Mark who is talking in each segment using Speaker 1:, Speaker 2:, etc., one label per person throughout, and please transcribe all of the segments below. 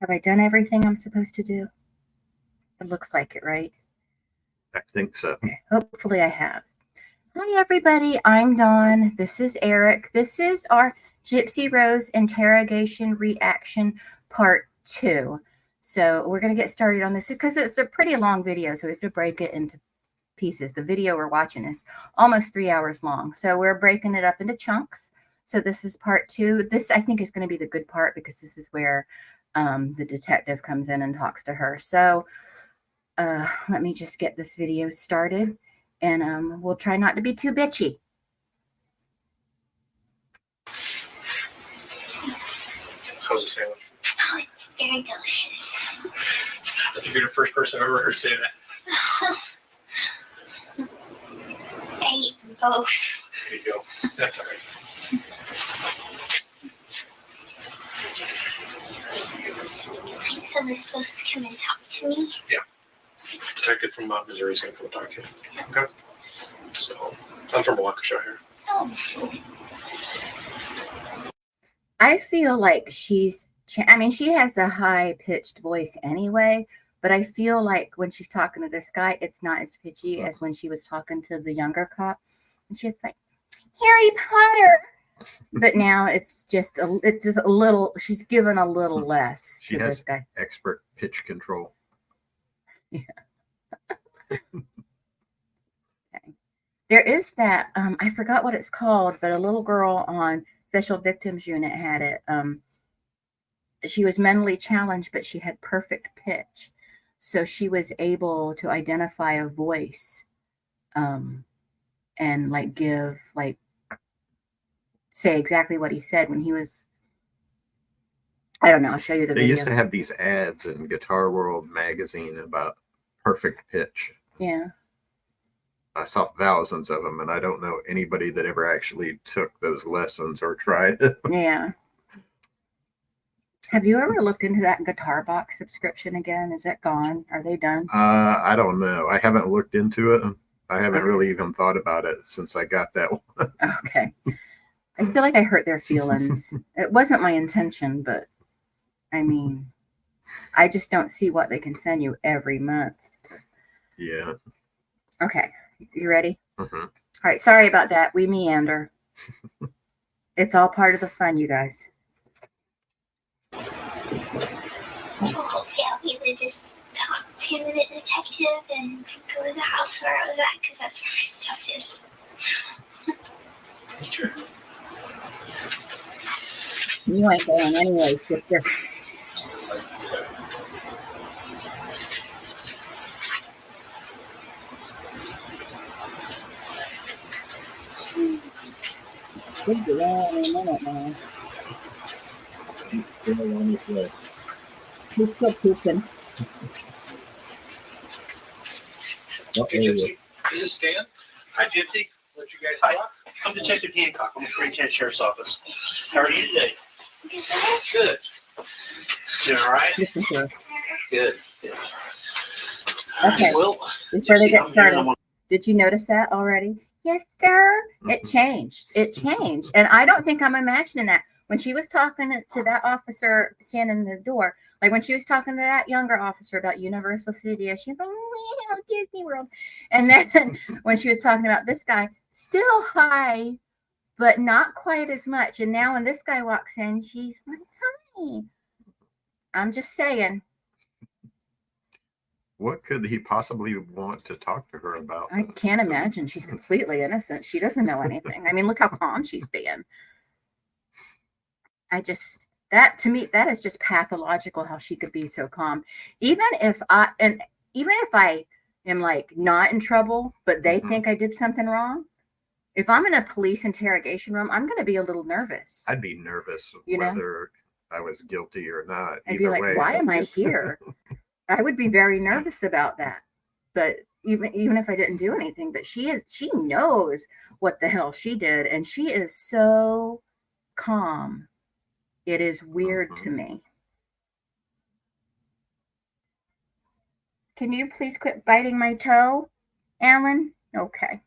Speaker 1: Have I done everything I'm supposed to do? It looks like it, right?
Speaker 2: I think so.
Speaker 1: Okay. Hopefully I have. Hi, everybody. I'm Dawn. This is Eric. This is our Gypsy Rose Interrogation Reaction Part 2. So we're going to get started on this because it's a pretty long video, so we have to break it into pieces. The video we're watching is almost 3 hours long, so we're breaking it up into chunks. So this is Part 2. This, I think, is going to be the good part because this is where the detective comes in and talks to her. So let me just get this video started, and we'll try not to be too bitchy.
Speaker 3: How's the sandwich?
Speaker 4: Oh, it's very delicious.
Speaker 3: I think you're the first person I've ever heard say that.
Speaker 4: I eat both.
Speaker 3: There you go. That's all right.
Speaker 4: I think someone's supposed to come and talk to me.
Speaker 3: Yeah. Detective from Missouri is going to come talk to you. Okay. So, I'm from Waukesha here.
Speaker 4: Oh.
Speaker 1: I feel like she has a high-pitched voice anyway, but I feel like when she's talking to this guy, it's not as pitchy as when she was talking to the younger cop. And she's like, Harry Potter. But now it's just a little, she's given a little less
Speaker 2: She
Speaker 1: to
Speaker 2: has
Speaker 1: this guy.
Speaker 2: expert pitch control.
Speaker 1: Yeah. Okay. There is that, I forgot what it's called, but a little girl on Special Victims Unit had it. She was mentally challenged, but she had perfect pitch. So she was able to identify a voice and like give, like, say exactly what he said when he was, I don't know, I'll show you the video.
Speaker 2: They used to have these ads in Guitar World magazine about perfect pitch.
Speaker 1: Yeah.
Speaker 2: I saw thousands of them, and I don't know anybody that ever actually took those lessons or tried it.
Speaker 1: Yeah. Have you ever looked into that Guitar Box subscription again? Is that gone? Are they done?
Speaker 2: I don't know. I haven't looked into it. I haven't really even thought about it since I got that one.
Speaker 1: Okay. I feel like I hurt their feelings. It wasn't my intention, but I mean, I just don't see what they can send you every month.
Speaker 2: Yeah.
Speaker 1: Okay. You ready?
Speaker 2: Mm-hmm.
Speaker 1: All right. Sorry about that. We meander. It's all part of the fun, you guys.
Speaker 4: Well, yeah, we would just talk to the detective and go to the house where I was at because that's where my stuff is.
Speaker 3: Okay.
Speaker 1: You ain't going anyway, sister. We'll be there in a minute now.
Speaker 2: He's still on his way.
Speaker 1: He's still pooping.
Speaker 3: Hey, Gypsy. This is Stan. Hi, Gypsy. Let you guys talk. I'm Detective Hancock. I'm with Green County Sheriff's Office. How are you today? Good. Doing all right? Good. Good.
Speaker 1: Okay.
Speaker 3: Well,
Speaker 1: before they
Speaker 3: Gypsy,
Speaker 1: get
Speaker 3: I'm
Speaker 1: started, did you notice that already? Yes, sir. It changed. It changed. And I don't think I'm imagining that. When she was talking to that officer standing in the door, like when she was talking to that younger officer about Universal Studios, she's like, we have Disney World. And then when she was talking about this guy, still high, but not quite as much. And now when this guy walks in, she's like, hi. I'm just saying.
Speaker 2: What could he possibly want to talk to her about?
Speaker 1: I can't imagine. She's completely innocent. She doesn't know anything. I mean, look how calm she's being. That to me, that is just pathological how she could be so calm. Even if I am like not in trouble, but they think I did something wrong. If I'm in a police interrogation room, I'm going to be a little nervous.
Speaker 2: I'd be nervous whether I was guilty or not.
Speaker 1: I'd be like, why am I here? I would be very nervous about that. But even if I didn't do anything, but she knows what the hell she did, and she is so calm. It is weird to me. Can you please quit biting my toe, Alan? Okay.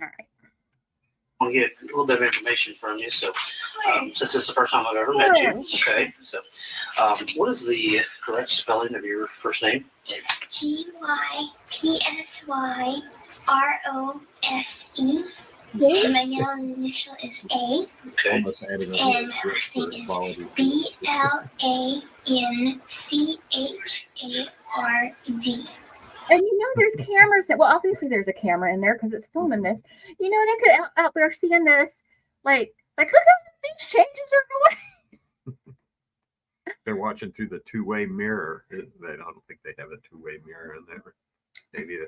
Speaker 1: All right.
Speaker 3: want to get a little bit of information from you. So, since this is the first time I've ever met you, okay. So, what is the correct spelling of your first name?
Speaker 4: It's Gypsyrose. And my middle initial is A.
Speaker 3: Okay.
Speaker 2: Almost adding a
Speaker 4: And
Speaker 2: little
Speaker 4: my last
Speaker 2: whisper
Speaker 4: name is
Speaker 2: quality.
Speaker 4: BLANCHARD.
Speaker 1: And you know, there's cameras that, well, obviously there's a camera in there because it's filming this. You know, they could out there seeing this, like look how these changes are going.
Speaker 2: They're watching through the two-way mirror. I don't think they have a two-way mirror in there. Maybe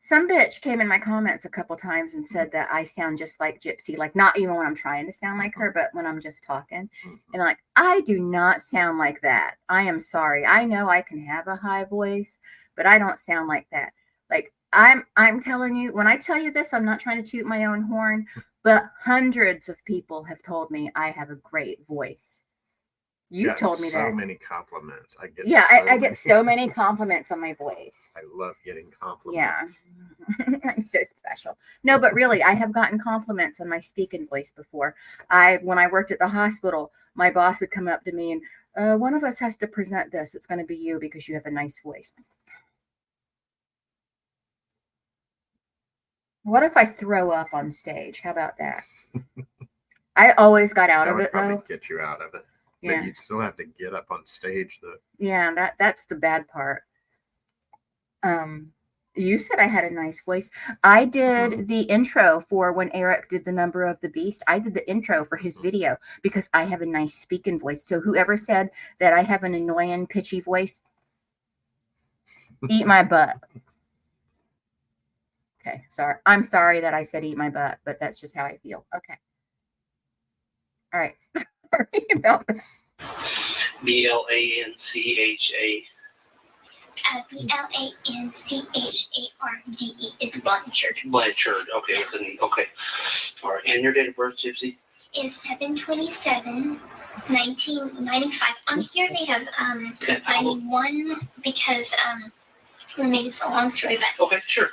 Speaker 1: Some bitch came in my comments a couple times and said that I sound just like Gypsy, like not even when I'm trying to sound like her, but when I'm just talking. And like, I do not sound like that. I am sorry. I know I can have a high voice, but I don't sound like that. Like I'm telling you, when I tell you this, I'm not trying to toot my own horn, but hundreds of people have told me I have a great voice. You've told me
Speaker 2: so
Speaker 1: that.
Speaker 2: many compliments. I get
Speaker 1: I get so many compliments on my voice.
Speaker 2: I love getting compliments.
Speaker 1: Yeah. I'm so special. No, but really, I have gotten compliments on my speaking voice before. When I worked at the hospital, my boss would come up to me and, one of us has to present this. It's going to be you because you have a nice voice. What if I throw up on stage? How about that? I always got out
Speaker 2: That
Speaker 1: of
Speaker 2: would
Speaker 1: it,
Speaker 2: probably
Speaker 1: though.
Speaker 2: get you out of it.
Speaker 1: Yeah.
Speaker 2: But you'd still have to get up on stage.
Speaker 1: Yeah, that's the bad part. You said I had a nice voice. I did the intro for when Eric did the Number of the Beast. I did the intro for his video because I have a nice speaking voice. So whoever said that I have an annoying, pitchy voice, eat my butt. Okay, sorry. I'm sorry that I said eat my butt, but that's just how I feel. Okay. All right. Sorry about that.
Speaker 3: BLANCHA.
Speaker 4: BLANCHARDE is Blanchard.
Speaker 3: Blanchard. Okay, with an E. Okay. All right. And your date of birth, Gypsy?
Speaker 4: Is 7/27/1995. On here they have 91 because let me make this a long story, but
Speaker 3: Okay, sure.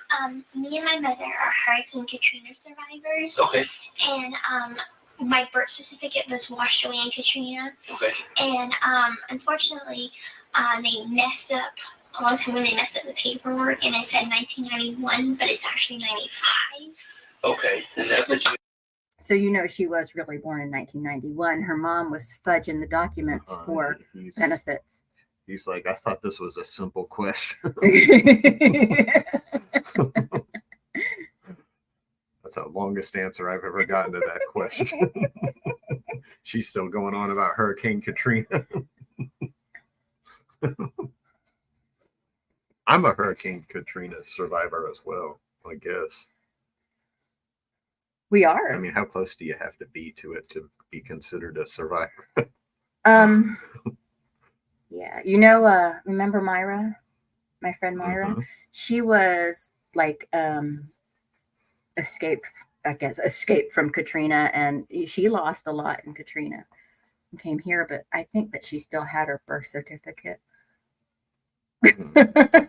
Speaker 4: me and my mother are Hurricane Katrina survivors.
Speaker 3: Okay.
Speaker 4: And my birth certificate was washed away in Katrina.
Speaker 3: Okay.
Speaker 4: And unfortunately, they messed up a long time when they messed up the paperwork, and it said 1991, but it's actually 95.
Speaker 3: Okay. And that you.
Speaker 1: So you know she was really born in 1991. Her mom was fudging the documents for benefits.
Speaker 2: He's like, I thought this was a simple question. That's the longest answer I've ever gotten to that question. She's still going on about Hurricane Katrina. I'm a Hurricane Katrina survivor as well, I guess.
Speaker 1: We are.
Speaker 2: I mean, how close do you have to be to it to be considered a survivor?
Speaker 1: Yeah. You know, remember Myra? My friend Myra?
Speaker 2: Mm-hmm.
Speaker 1: She was like escaped from Katrina, and she lost a lot in Katrina and came here, but I think that she still had her birth certificate.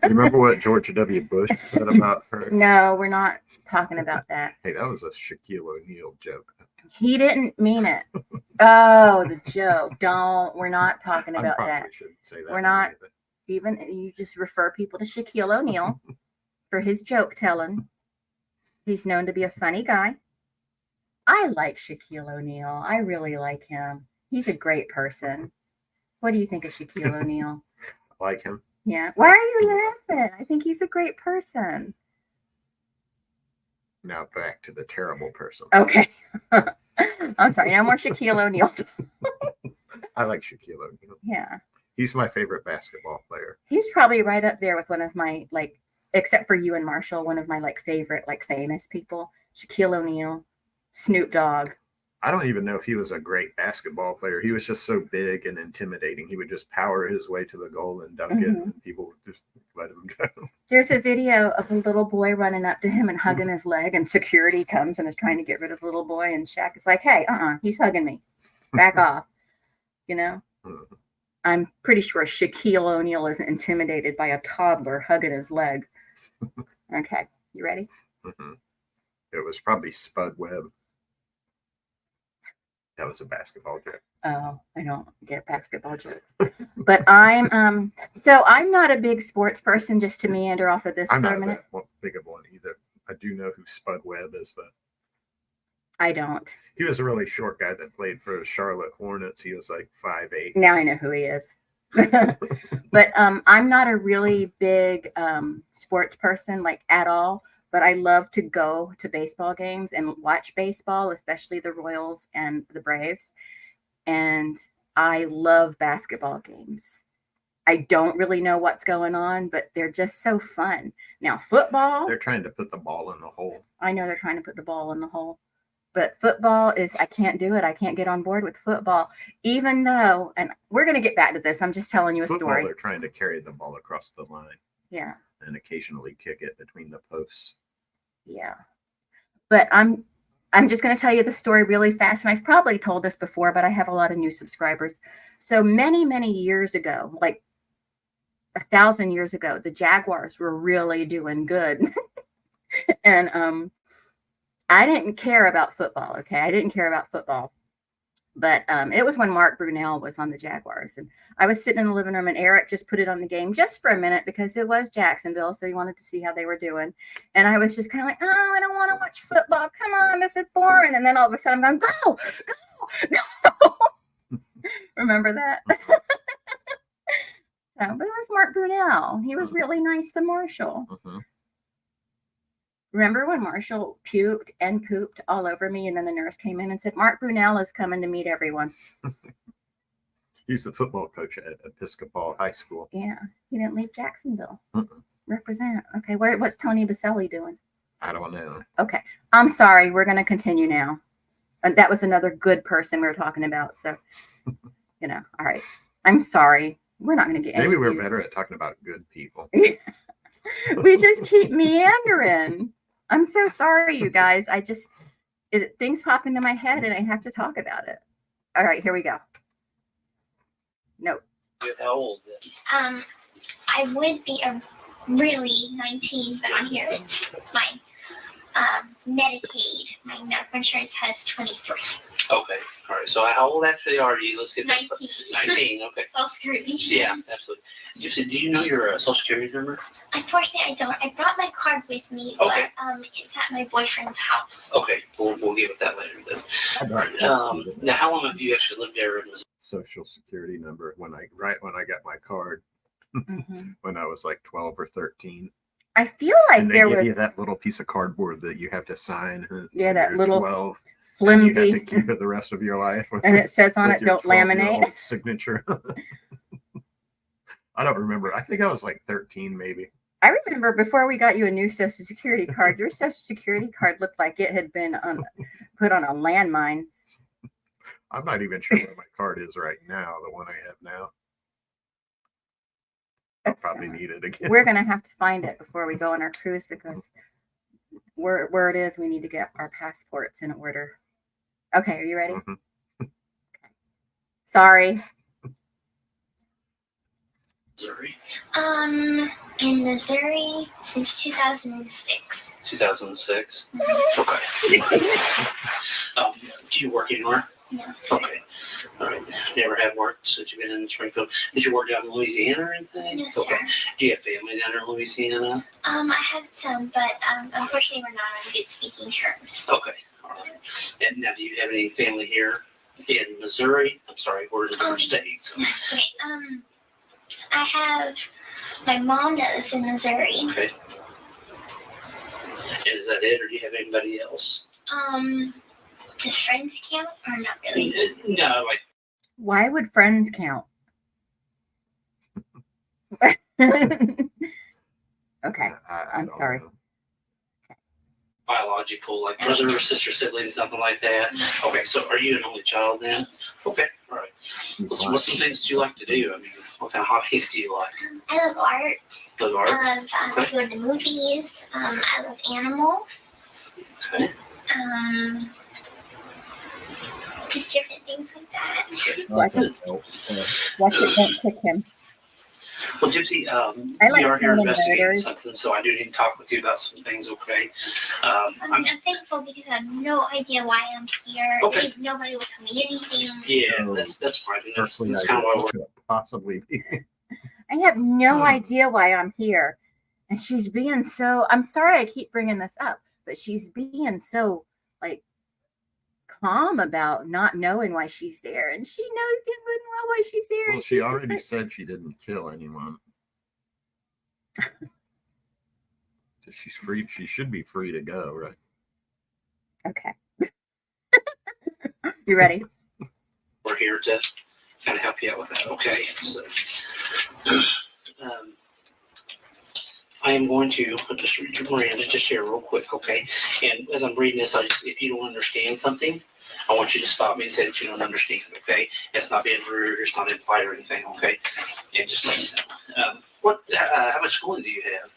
Speaker 2: Remember what George W. Bush said about her?
Speaker 1: No, we're not talking about that.
Speaker 2: Hey, that was a Shaquille O'Neal joke.
Speaker 1: He didn't mean it. Oh, the joke. We're not talking about that.
Speaker 2: Should say that.
Speaker 1: We're not even, you just refer people to Shaquille O'Neal for his joke telling. He's known to be a funny guy. I like Shaquille O'Neal. I really like him. He's a great person. What do you think of Shaquille O'Neal?
Speaker 2: I like him.
Speaker 1: Yeah. Why are you laughing? I think he's a great person.
Speaker 2: Now back to the terrible person.
Speaker 1: Okay. I'm sorry. No more Shaquille O'Neal.
Speaker 2: I like Shaquille O'Neal.
Speaker 1: Yeah.
Speaker 2: He's my favorite basketball player.
Speaker 1: He's probably right up there with one of my, like, except for you and Marshall, one of my, like, favorite, like, famous people. Shaquille O'Neal, Snoop Dogg.
Speaker 2: I don't even know if he was a great basketball player. He was just so big and intimidating. He would just power his way to the goal and dunk it, and people would just let him go. There's
Speaker 1: a video of a little boy running up to him and hugging his leg, and security comes and is trying to get rid of the little boy, and Shaq is like, hey, he's hugging me. Back off. You know? Mm-hmm. I'm pretty sure Shaquille O'Neal isn't intimidated by a toddler hugging his leg. Okay, you ready?
Speaker 2: Mm-hmm. It was probably Spud Webb. That was a basketball joke.
Speaker 1: Oh, I don't get basketball jokes. But I'm so I'm not a big sports person, just to meander off of this
Speaker 2: I'm
Speaker 1: for
Speaker 2: not
Speaker 1: a minute.
Speaker 2: that big of one either. I do know who Spud Webb is, though.
Speaker 1: I don't.
Speaker 2: He was a really short guy that played for the Charlotte Hornets. He was like 5'8".
Speaker 1: Now I know who he is. But I'm not a really big sports person, like, at all. But I love to go to baseball games and watch baseball, especially the Royals and the Braves. And I love basketball games. I don't really know what's going on, but they're just so fun. Now, football,
Speaker 2: They're trying to put the ball in the hole.
Speaker 1: I know they're trying to put the ball in the hole. But football is, I can't do it. I can't get on board with football, even though, and we're going to get back to this. I'm just telling you a
Speaker 2: Football,
Speaker 1: story.
Speaker 2: they're trying to carry the ball across the line.
Speaker 1: Yeah.
Speaker 2: And occasionally kick it between the posts.
Speaker 1: Yeah. But I'm just going to tell you the story really fast. And I've probably told this before, but I have a lot of new subscribers. So many, many years ago, like 1,000 years ago, the Jaguars were really doing good. And I didn't care about football. Okay. I didn't care about football. But it was when Mark Brunell was on the Jaguars. And I was sitting in the living room, and Eric just put it on the game just for a minute because it was Jacksonville. So he wanted to see how they were doing. And I was just kind of like, oh, I don't want to watch football. Come on, this is boring. And then all of a sudden I'm going, go, go, go. Remember that? So, but it was Mark Brunell. He was really nice to Marshall.
Speaker 2: Mm-hmm.
Speaker 1: Remember when Marshall puked and pooped all over me, and then the nurse came in and said, Mark Brunell is coming to meet everyone.
Speaker 2: He's the football coach at Episcopal High School.
Speaker 1: Yeah, he didn't leave Jacksonville. Represent. Okay, what's Tony Baselli doing?
Speaker 2: I don't know.
Speaker 1: Okay, I'm sorry. We're going to continue now. And that was another good person we were talking about. So, all right. I'm sorry. We're not going to get
Speaker 2: Maybe we're
Speaker 1: views.
Speaker 2: better at talking about good people.
Speaker 1: We just keep meandering. I'm so sorry, you guys. Things pop into my head and I have to talk about it. All right, here we go. No.
Speaker 3: How old then?
Speaker 4: I would be really 19, but on here it's my Medicaid. My medical insurance has 23.
Speaker 3: Okay. All right. So how old actually are you? Let's get
Speaker 4: 19.
Speaker 3: 19. Okay.
Speaker 4: Social Security.
Speaker 3: Yeah, absolutely. Do you know your social security number?
Speaker 4: Unfortunately, I don't. I brought my card with me,
Speaker 3: Okay.
Speaker 4: but it's at my boyfriend's house.
Speaker 3: Okay. We'll get with that later then. All right. Now, how long have you actually lived there in Missouri?
Speaker 2: Social Security number when I got my card
Speaker 1: Mm-hmm.
Speaker 2: when I was like 12 or 13.
Speaker 1: I feel like
Speaker 2: And they
Speaker 1: there
Speaker 2: give
Speaker 1: was
Speaker 2: you that little piece of cardboard that you have to sign.
Speaker 1: Yeah, that
Speaker 2: you're
Speaker 1: little
Speaker 2: 12,
Speaker 1: flimsy.
Speaker 2: And you have to keep it the rest of your life.
Speaker 1: And it says on
Speaker 2: with
Speaker 1: it,
Speaker 2: your
Speaker 1: don't laminate.
Speaker 2: 12-year-old signature. I don't remember. I think I was like 13, maybe.
Speaker 1: I remember before we got you a new Social Security card, your Social Security card looked like it had been put on a landmine.
Speaker 2: I'm not even sure where my card is right now, the one I have now. I'll probably need it again.
Speaker 1: We're going to have to find it before we go on our cruise because where it is, we need to get our passports in order. Okay, are you ready?
Speaker 2: Mm-hmm.
Speaker 1: Okay. Sorry.
Speaker 3: Missouri.
Speaker 4: In Missouri since 2006.
Speaker 3: 2006.
Speaker 4: Mm-hmm.
Speaker 3: Okay. Do you work anywhere?
Speaker 4: No.
Speaker 3: Okay. All right. Never had work since you've been in Springfield. Did you work down in Louisiana or anything?
Speaker 4: No,
Speaker 3: Okay.
Speaker 4: sir.
Speaker 3: Do you have family down in Louisiana?
Speaker 4: I have some, but unfortunately we're not on good speaking terms.
Speaker 3: Okay. All right. And now, do you have any family here in Missouri? I'm sorry, we're in a different state. So.
Speaker 4: Okay. I have my mom that lives in Missouri.
Speaker 3: Okay. And is that it, or do you have anybody else?
Speaker 4: Does friends count or not really?
Speaker 3: No, like.
Speaker 1: Why would friends count? Okay. I'm
Speaker 2: don't
Speaker 1: sorry.
Speaker 2: know.
Speaker 3: Biological, like brother or sister, siblings, nothing like that. Okay, so are you an only child then? Okay, all right. What's some things that you like to do? I mean, what kind of hobbies do you like?
Speaker 4: I love art.
Speaker 3: Love art?
Speaker 4: I love to go to the movies. I love animals.
Speaker 3: Okay.
Speaker 4: Just different things like that.
Speaker 1: Watch it, don't kick him.
Speaker 3: Well, Gypsy,
Speaker 1: I like
Speaker 3: we are here
Speaker 1: filming
Speaker 3: investigating
Speaker 1: murders.
Speaker 3: something, so I do need to talk with you about some things, okay?
Speaker 4: I'm thankful because I have no idea why I'm here.
Speaker 3: Okay.
Speaker 4: Nobody will tell me anything.
Speaker 3: Yeah, that's fine. That's
Speaker 2: Personally,
Speaker 3: kind
Speaker 2: I
Speaker 3: of why we're.
Speaker 2: could possibly be.
Speaker 1: I have no
Speaker 2: Hmm.
Speaker 1: idea why I'm here. And she's being so, I'm sorry I keep bringing this up, but she's being so like calm about not knowing why she's there. And she knows damn good and well why she's there.
Speaker 2: Well,
Speaker 1: and
Speaker 2: she
Speaker 1: she's
Speaker 2: already
Speaker 1: just
Speaker 2: said she didn't kill anyone. So she's free. She should be free to go, right?
Speaker 1: like, okay. You ready?
Speaker 3: We're here to kind of help you out with that, okay? So, I am going to just read your Miranda just here real quick, okay? And as I'm reading this, if you don't understand something, I want you to stop me and say that you don't understand, okay? It's not being rude, it's not implied or anything, okay? And just let me know. How much schooling do you have?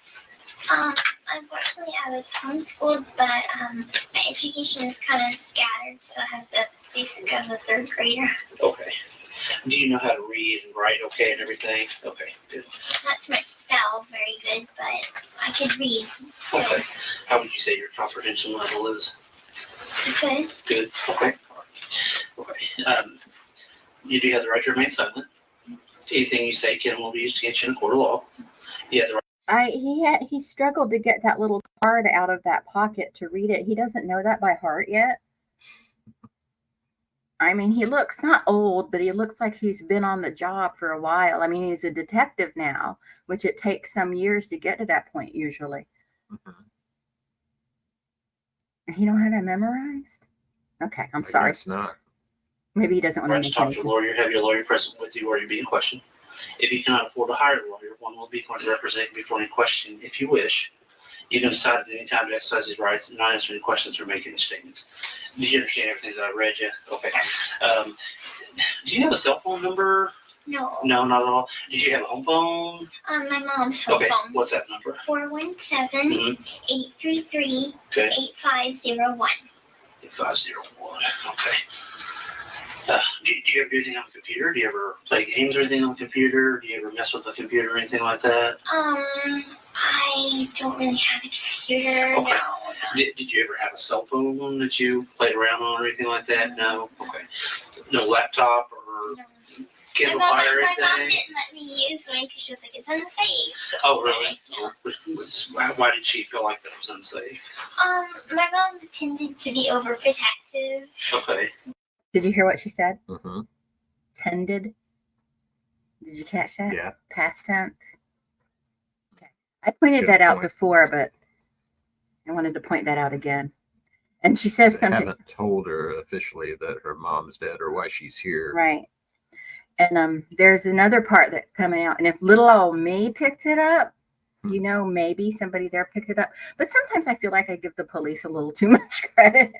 Speaker 4: Unfortunately, I was homeschooled, but my education is kind of scattered, so I have the basic of a third grader.
Speaker 3: Okay. Do you know how to read and write okay and everything? Okay, good.
Speaker 4: Not so much spell very good, but I could read.
Speaker 3: Okay. How would you say your comprehension level is?
Speaker 4: Good.
Speaker 3: Good. Okay. Okay. You do have the right to remain silent. Anything you say can will be used against you in a court of law. You have the right.
Speaker 1: He struggled to get that little card out of that pocket to read it. He doesn't know that by heart yet. I mean, he looks not old, but he looks like he's been on the job for a while. I mean, he's a detective now, which it takes some years to get to that point usually.
Speaker 2: Mhm.
Speaker 1: He don't have that memorized? Okay, I'm
Speaker 2: I
Speaker 1: sorry.
Speaker 2: guess not.
Speaker 1: Maybe he doesn't want
Speaker 3: Right
Speaker 1: to
Speaker 3: to talk to
Speaker 1: mention
Speaker 3: a lawyer, have your lawyer present with you or you being questioned. If you cannot afford to hire a lawyer, one will be going to represent you before any question if you wish. You can decide at any time to exercise these rights and not answer any questions or make any statements. Did you understand everything that I read you? Okay. Do you have a cell phone number?
Speaker 4: No.
Speaker 3: No, not at all. Did you have a home phone?
Speaker 4: My mom's home
Speaker 3: Okay.
Speaker 4: phone.
Speaker 3: What's that number?
Speaker 4: 417-833-8501.
Speaker 3: Okay. 8501. Okay. Do you ever do anything on the computer? Do you ever play games or anything on the computer? Do you ever mess with the computer or anything like that?
Speaker 4: I don't really have a computer.
Speaker 3: Okay.
Speaker 4: No.
Speaker 3: Did you ever have a cell phone that you played around on or anything like that? No? Okay. No laptop or Kindle
Speaker 4: My
Speaker 3: Fire or
Speaker 4: mom
Speaker 3: anything?
Speaker 4: didn't let me use mine because she was like, it's unsafe. So,
Speaker 3: Oh, really?
Speaker 4: yeah.
Speaker 3: Why did she feel like that was unsafe?
Speaker 4: My mom tended to be overprotective.
Speaker 3: Okay.
Speaker 1: Did you hear what she said?
Speaker 2: Mm-hmm.
Speaker 1: Tended. Did you catch that?
Speaker 2: Yeah.
Speaker 1: Past tense. Okay. I pointed
Speaker 2: Good
Speaker 1: that out
Speaker 2: point.
Speaker 1: before, but I wanted to point that out again. And she says
Speaker 2: They
Speaker 1: something.
Speaker 2: haven't told her officially that her mom's dead or why she's here.
Speaker 1: Right. And there's another part that's coming out. And if little old me picked it up, you know, maybe somebody there picked it up. But sometimes I feel like I give the police a little too much credit.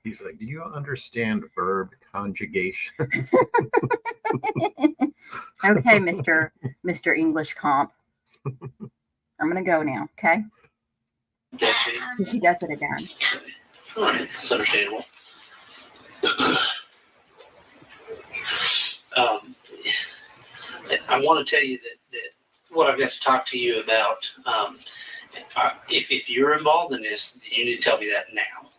Speaker 2: He's like, do you understand verb conjugation?
Speaker 1: Okay, Mr. English comp. I'm gonna go now, okay?
Speaker 3: Does she?
Speaker 1: And she does it again.
Speaker 3: All right. It's understandable. I want to tell you that what I've got to talk to you about, if you're involved in this, you need to tell me that now.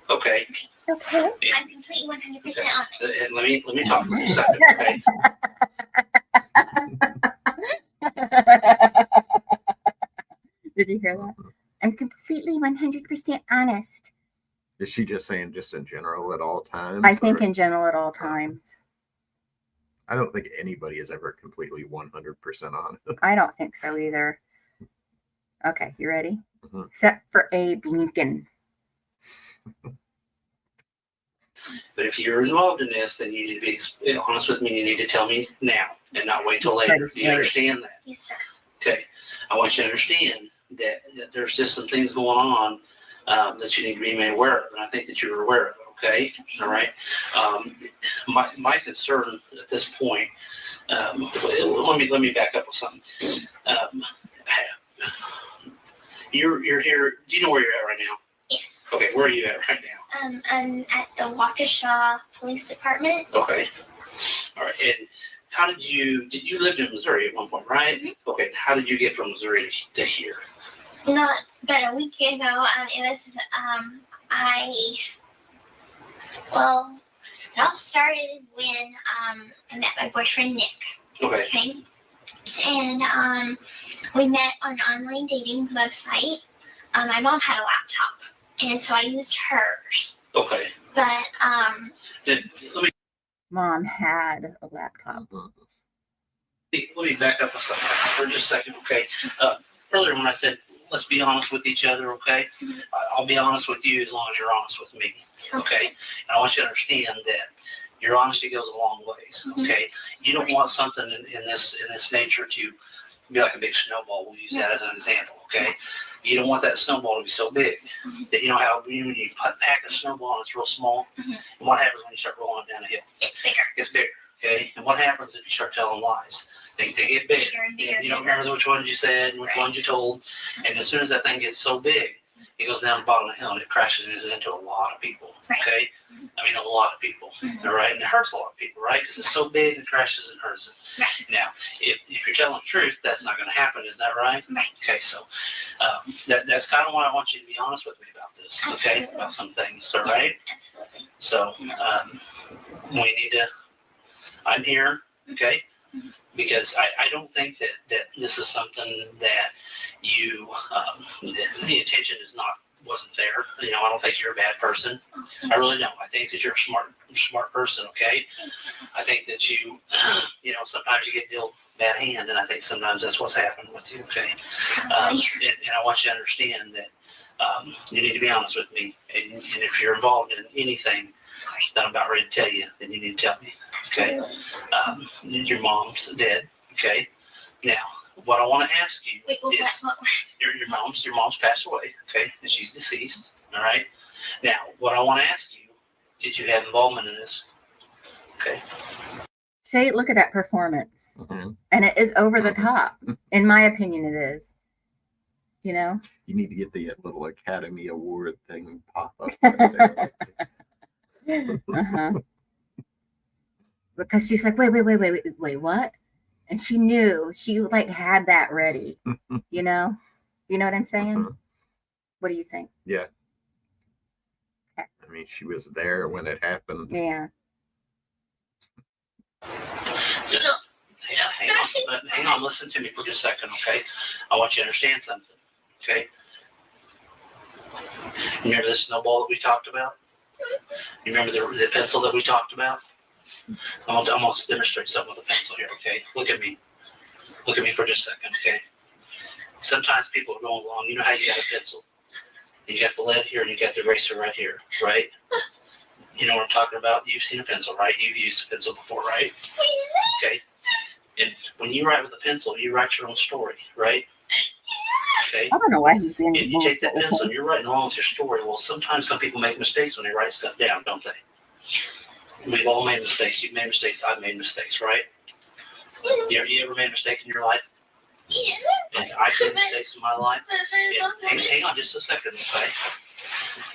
Speaker 3: Okay?
Speaker 1: Okay.
Speaker 4: I'm completely 100% honest.
Speaker 3: And let me talk for a second, okay?
Speaker 1: Did you hear that? I'm completely 100% honest.
Speaker 2: Is she just saying just in general at all times?
Speaker 1: I think
Speaker 2: or-
Speaker 1: in general at all times.
Speaker 2: I don't think anybody is ever completely 100% honest.
Speaker 1: I don't think so either. Okay, you ready?
Speaker 2: Mhm.
Speaker 1: Except for Abe Lincoln.
Speaker 3: But if you're involved in this, then you need to be honest with me. You need to tell me now and not wait till later. Do you understand that?
Speaker 4: Yes, sir.
Speaker 3: Okay. I want you to understand that there's just some things going on that you need to be made aware of, and I think that you're aware of it. Okay. All right. My concern at this point. Let me back up with something. You're here. Do you know where you're at right now?
Speaker 4: Yes.
Speaker 3: Okay. Where are you at right now?
Speaker 4: I'm at the Waukesha Police Department.
Speaker 3: Okay. All right. And how did you lived in Missouri at one point, right?
Speaker 4: Mm-hmm.
Speaker 3: Okay, how did you get from Missouri to here?
Speaker 4: Not but a week ago. It was it all started when I met my boyfriend Nick.
Speaker 3: Okay.
Speaker 4: Okay. And we met on an online dating website. My mom had a laptop, and so I used hers.
Speaker 3: Okay.
Speaker 4: But
Speaker 1: Mom had a laptop.
Speaker 3: Let me back up a second for just a second, okay? Earlier when I said, let's be honest with each other, okay?
Speaker 4: Mhm.
Speaker 3: I'll be honest with you as long as you're honest with me, okay? And I want you to understand that your honesty goes a long ways,
Speaker 4: Mhm.
Speaker 3: okay? You don't want something in this nature to be like a big snowball. We'll use that as an example, okay? You don't want that snowball to be so big that you know how when you pack a snowball and it's real small,
Speaker 4: Mhm.
Speaker 3: and what happens when you start rolling it down a hill?
Speaker 4: It's bigger.
Speaker 3: It's bigger, okay? And what happens if you start telling lies? They get bigger.
Speaker 4: Bigger and bigger.
Speaker 3: And you don't remember which ones you said and which ones you told. And as soon as that thing gets so big, it goes down the bottom of the hill and it crashes into a lot of people.
Speaker 4: Right.
Speaker 3: Okay? I mean, a lot of people.
Speaker 4: Mhm.
Speaker 3: All right? And it hurts a lot of people, right? Because it's so big, it crashes and hurts them.
Speaker 4: Right.
Speaker 3: Now, if you're telling the truth, that's not going to happen. Isn't that right?
Speaker 4: Right.
Speaker 3: Okay, so that's kind of why I want you to be honest with me about this, okay?
Speaker 4: Absolutely.
Speaker 3: About some things, all right?
Speaker 4: Absolutely.
Speaker 3: So we need to, I'm here, okay? Because I don't think that this is something that you, the intention wasn't there. You know, I don't think you're a bad person. I really don't. I think that you're a smart person, okay? I think that you, you know, sometimes you get dealt bad hand, and I think sometimes that's what's happened with you, okay? And I want you to understand that you need to be honest with me. And if you're involved in anything that I'm about ready to tell you, then you need to tell me, okay? Your mom's dead, okay? Now, what I want to ask you
Speaker 4: Wait,
Speaker 3: is your mom's passed away, okay? And she's deceased, all right? Now, what I want to ask you, did you have involvement in this? Okay.
Speaker 1: Say, look at that performance.
Speaker 2: Mhm.
Speaker 1: And it is over the top. In my opinion, it is. You know?
Speaker 2: You need to get the little Academy Award thing pop up right there.
Speaker 1: Uh-huh. Because she's like, wait, what? And she knew, she like had that ready, you know? You know what I'm saying?
Speaker 2: Mhm.
Speaker 1: What do you think?
Speaker 2: Yeah.
Speaker 1: Okay.
Speaker 2: I mean, she was there when it happened.
Speaker 1: Yeah.
Speaker 3: Hang on, listen to me for just a second, okay? I want you to understand something, okay? You remember the snowball that we talked about? You remember the pencil that we talked about? I'm gonna demonstrate something with a pencil here, okay? Look at me. Look at me for just a second, okay? Sometimes people are going along, you know how you got a pencil? And you got the lead here and you got the eraser right here, right? You know what I'm talking about? You've seen a pencil, right? You've used a pencil before, right? Okay. And when you write with a pencil, you write your own story, right? Okay.
Speaker 1: I don't know why he's doing
Speaker 3: And you take that
Speaker 1: bullshit.
Speaker 3: pencil and you're writing along with your story. Well, sometimes some people make mistakes when they write stuff down, don't they? We've all made mistakes. You've made mistakes. I've made mistakes, right? You ever made a mistake in your life? And I've made mistakes in my life. And hang on just a second, okay?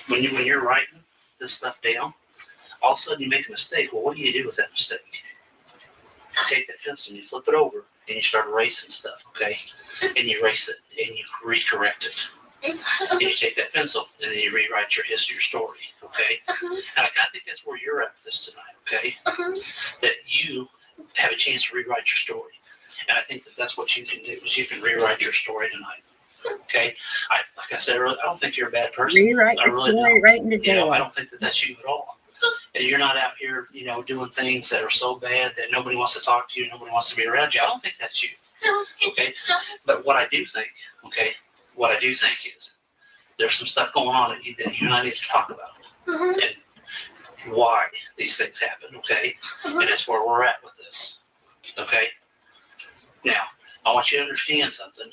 Speaker 3: When you're writing this stuff down, all of a sudden you make a mistake. Well, what do you do with that mistake? You take that pencil and you flip it over and you start erasing stuff, okay? And you erase it and you recorrect it. And you take that pencil and then you rewrite your history, your story, okay? And I kind of think that's where you're at with this tonight, okay? That you have a chance to rewrite your story. And I think that that's what you can do, is you can rewrite your story tonight, okay? Like I said earlier, I don't think you're a bad person.
Speaker 1: Rewrite
Speaker 3: I
Speaker 1: your
Speaker 3: really
Speaker 1: story
Speaker 3: don't.
Speaker 1: right into
Speaker 3: You know,
Speaker 1: jail.
Speaker 3: I don't think that that's you at all. And you're not out here, you know, doing things that are so bad that nobody wants to talk to you, nobody wants to be around you. I don't think that's you, okay? But what I do think, okay, what I do think is there's some stuff going on that you and I need to talk about. And why these things happen, okay? And that's where we're at with this, okay? Now, I want you to understand something,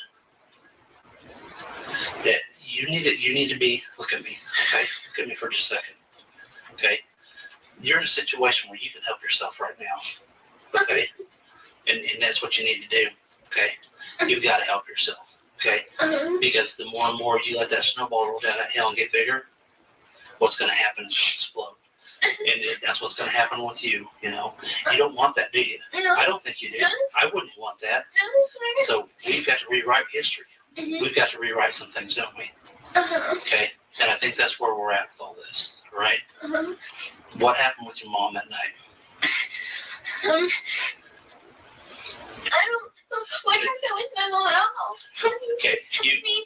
Speaker 3: that you need to be, look at me, okay? Look at me for just a second, okay? You're in a situation where you can help yourself right now, okay? And that's what you need to do, okay? You've got to help yourself, okay? Because the more and more you let that snowball roll down that hill and get bigger, what's going to happen is it's going to explode. And that's what's going to happen with you. You know, you don't want that, do you?
Speaker 4: No.
Speaker 3: I don't think you do. I wouldn't want that. So we've got to rewrite history. We've got to rewrite some things, don't we? Okay. And I think that's where we're at with all this, right? What happened with your mom that night?
Speaker 4: I don't know what happened with my mom at all.
Speaker 3: Okay,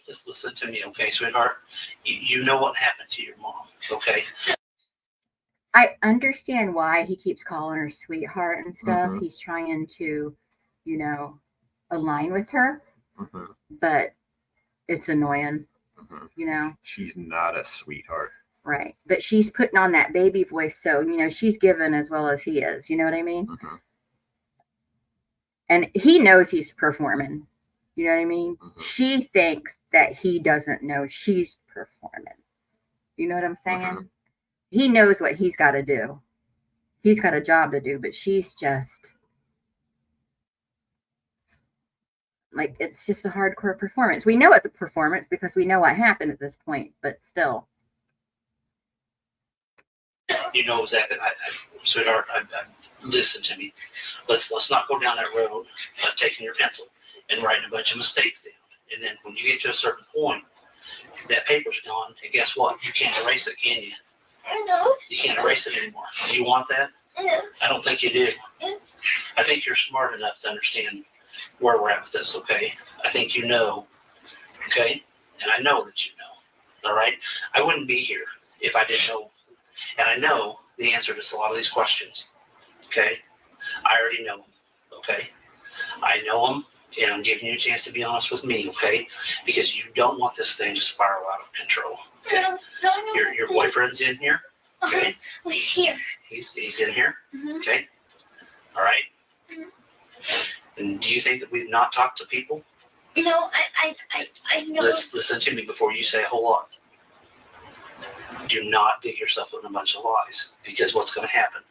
Speaker 3: just listen to me, okay, sweetheart? You know what happened to your mom, okay?
Speaker 1: I understand why he keeps calling her sweetheart and stuff.
Speaker 2: Mhm.
Speaker 1: He's trying to, you know, align with her,
Speaker 2: Mhm.
Speaker 1: but it's annoying,
Speaker 2: Mhm.
Speaker 1: you know.
Speaker 2: She's not a sweetheart.
Speaker 1: Right. But she's putting on that baby voice, so, you know, she's given as well as he is. You know what I mean?
Speaker 2: Mhm.
Speaker 1: And he knows he's performing. You know what I mean?
Speaker 2: Mhm.
Speaker 1: She thinks that he doesn't know she's performing. You know what I'm saying?
Speaker 2: Mhm.
Speaker 1: He knows what he's got to do. He's got a job to do, but she's just like, it's just a hardcore performance. We know it's a performance because we know what happened at this point, but still.
Speaker 3: You know exactly, sweetheart, listen to me. Let's not go down that road of taking your pencil and writing a bunch of mistakes down. And then when you get to a certain point, that paper's gone, and guess what? You can't erase it, can you?
Speaker 4: No.
Speaker 3: You can't erase it anymore. Do you want that?
Speaker 4: No.
Speaker 3: I don't think you do. I think you're smart enough to understand where we're at with this, okay? I think you know, okay? And I know that you know, all right? I wouldn't be here if I didn't know. And I know the answer to a lot of these questions, okay? I already know them, okay? I know them, and I'm giving you a chance to be honest with me, okay? Because you don't want this thing to spiral out of control. Okay?
Speaker 4: No.
Speaker 3: Your boyfriend's in here, okay?
Speaker 4: Oh, he's here.
Speaker 3: He's in here,
Speaker 4: Mhm.
Speaker 3: okay? All right?
Speaker 4: Mhm.
Speaker 3: And do you think that we've not talked to people?
Speaker 4: No, I know.
Speaker 3: Listen to me before you say a whole lot. Do not dig yourself in a bunch of lies, because what's going to happen,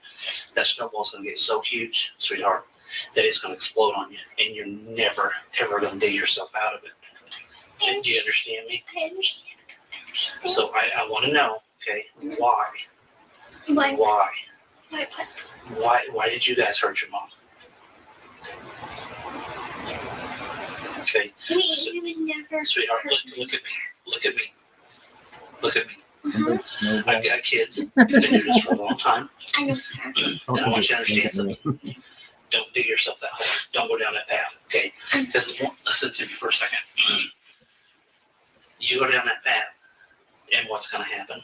Speaker 3: that snowball's going to get so huge, sweetheart, that it's going to explode on you, and you're never, ever going to dig yourself out of it. Do you understand me?
Speaker 4: I understand.
Speaker 3: So I want to know, okay, why?
Speaker 4: Why?
Speaker 3: Why?
Speaker 4: Why? What?
Speaker 3: Why did you guys hurt your mom? Okay,
Speaker 4: We would never.
Speaker 3: sweetheart,
Speaker 4: hurt
Speaker 3: look at me. Look at me. Look at me.
Speaker 4: Mhm.
Speaker 3: I've got kids. I've been doing this for a long time.
Speaker 4: I know, sir.
Speaker 3: And I want you to understand something. Don't dig yourself that hole. Don't go down that path, okay? Because listen to me for a second. You go down that path, and what's going to happen?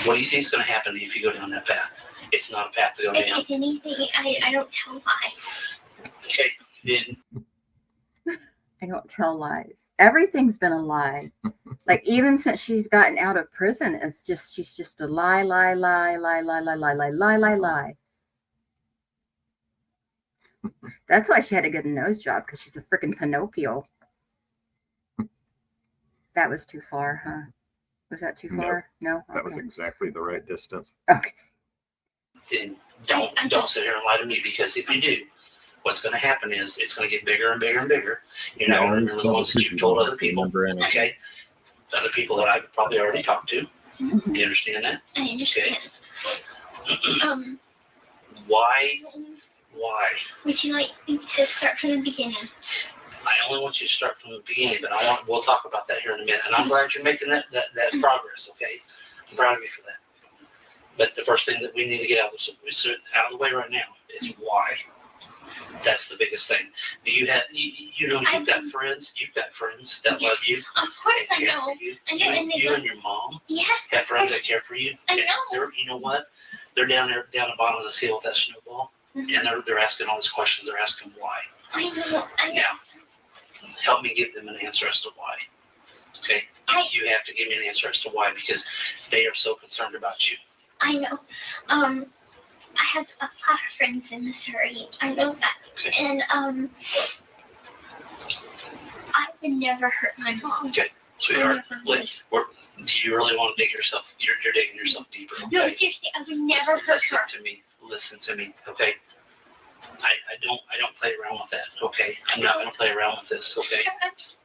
Speaker 3: What do you think is going to happen if you go down that path? It's not a path to go down.
Speaker 4: If anything, I don't tell lies.
Speaker 3: Okay, then
Speaker 1: I don't tell lies. Everything's been a lie. Like, even since she's gotten out of prison, it's just, she's just a lie. That's why she had to get a nose job, because she's a freaking Pinocchio. That was too far, huh? Was that too far? No?
Speaker 2: That was
Speaker 1: Okay.
Speaker 2: exactly the right distance.
Speaker 1: Okay.
Speaker 3: then don't sit here and lie to me, because if you do, what's going to happen is it's going to get bigger and bigger and bigger. You're not going to remember the ones that you've told other people. Okay, other people that I've probably already talked to.
Speaker 4: Mhm.
Speaker 3: Do you understand that?
Speaker 4: I understand.
Speaker 3: Why?
Speaker 4: Would you like me to start from the beginning?
Speaker 3: I only want you to start from the beginning, but we'll talk about that here in a minute. And I'm glad you're making that progress. Okay, I'm proud of you for that. But the first thing that we need to get out of the way right now is why. That's the biggest thing. Do you have you've got friends? You've got friends that love you.
Speaker 4: Of course
Speaker 3: and
Speaker 4: I
Speaker 3: care
Speaker 4: know.
Speaker 3: for you.
Speaker 4: I know, and they
Speaker 3: You
Speaker 4: love-
Speaker 3: and your mom
Speaker 4: Yes.
Speaker 3: have
Speaker 4: of
Speaker 3: friends
Speaker 4: course.
Speaker 3: that care for you.
Speaker 4: I
Speaker 3: And
Speaker 4: know.
Speaker 3: you know what? They're down the bottom of this hill with that snowball,
Speaker 4: Mhm.
Speaker 3: and they're asking all these questions. They're asking why.
Speaker 4: I know.
Speaker 3: Now, help me give them an answer as to why. Okay? You have to give me an answer as to why, because they are so concerned about you.
Speaker 4: I know. I have a lot of friends in Missouri. I know that.
Speaker 3: Okay.
Speaker 4: And I would never hurt my mom.
Speaker 3: Okay, sweetheart, do you really want to dig yourself? You're digging yourself deeper. Okay?
Speaker 4: No, seriously, I would never hurt her.
Speaker 3: Listen to me, okay? I don't play around with that, okay? I'm not gonna play around with this, okay?
Speaker 4: Sir,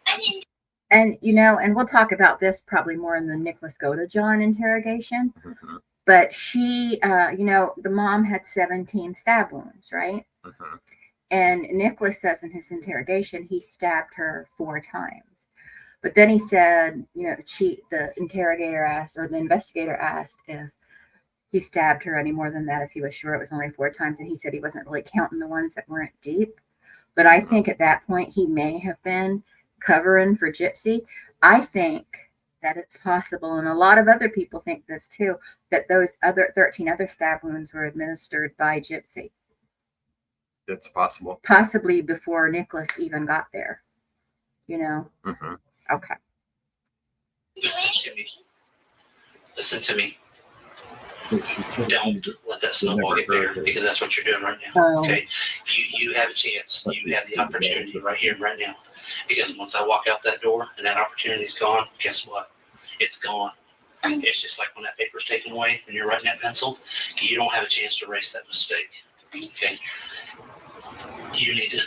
Speaker 4: I didn't.
Speaker 1: And, you know, and we'll talk about this probably more in the Nicholas Goda John interrogation.
Speaker 2: Mhm.
Speaker 1: But she, the mom had 17 stab wounds, right?
Speaker 2: Mhm.
Speaker 1: And Nicholas says in his interrogation, he stabbed her 4 times. But then he said, the interrogator asked, or the investigator asked if he stabbed her any more than that, if he was sure it was only 4 times. And he said he wasn't really counting the ones that weren't deep. But I think at that point, he may have been covering for Gypsy. I think that it's possible, and a lot of other people think this too, that those other 13 other stab wounds were administered by Gypsy.
Speaker 2: It's possible.
Speaker 1: Possibly before Nicholas even got there.
Speaker 2: Mhm.
Speaker 1: Okay.
Speaker 3: Listen to me. Listen to me. Don't let that snowball get bigger, because that's what you're doing right now.
Speaker 1: Oh.
Speaker 3: Okay, you have a chance. You have the opportunity right here, right now. Because once I walk out that door and that opportunity's gone, guess what? It's gone. It's just like when that paper's taken away and you're writing that pencil, you don't have a chance to erase that mistake. Okay. You need to,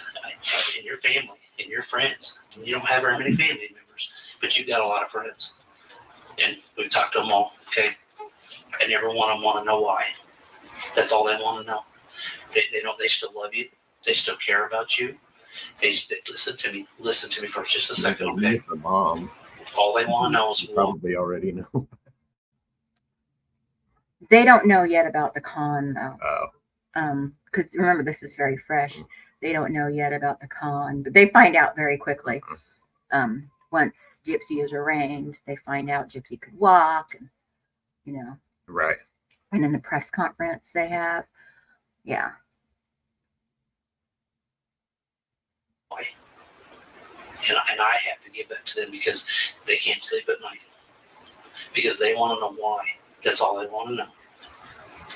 Speaker 3: in your family, in your friends. You don't have very many family members, but you've got a lot of friends, and we've talked to them all. Okay. And every one of them want to know why. That's all they want to know. They don't. They still love you. They still care about you. They listen to me. Listen to me for just a second, okay?
Speaker 2: The mom.
Speaker 3: All they want to know is
Speaker 2: Probably already know.
Speaker 1: They don't know yet about the con, though.
Speaker 2: Oh.
Speaker 1: Because remember, this is very fresh. They don't know yet about the con, but they find out very quickly. Once Gypsy is arraigned, they find out Gypsy could walk, and
Speaker 2: Right.
Speaker 1: And in the press conference they have, yeah.
Speaker 3: And I have to give that to them because they can't sleep at night. Because they want to know why. That's all they want to know.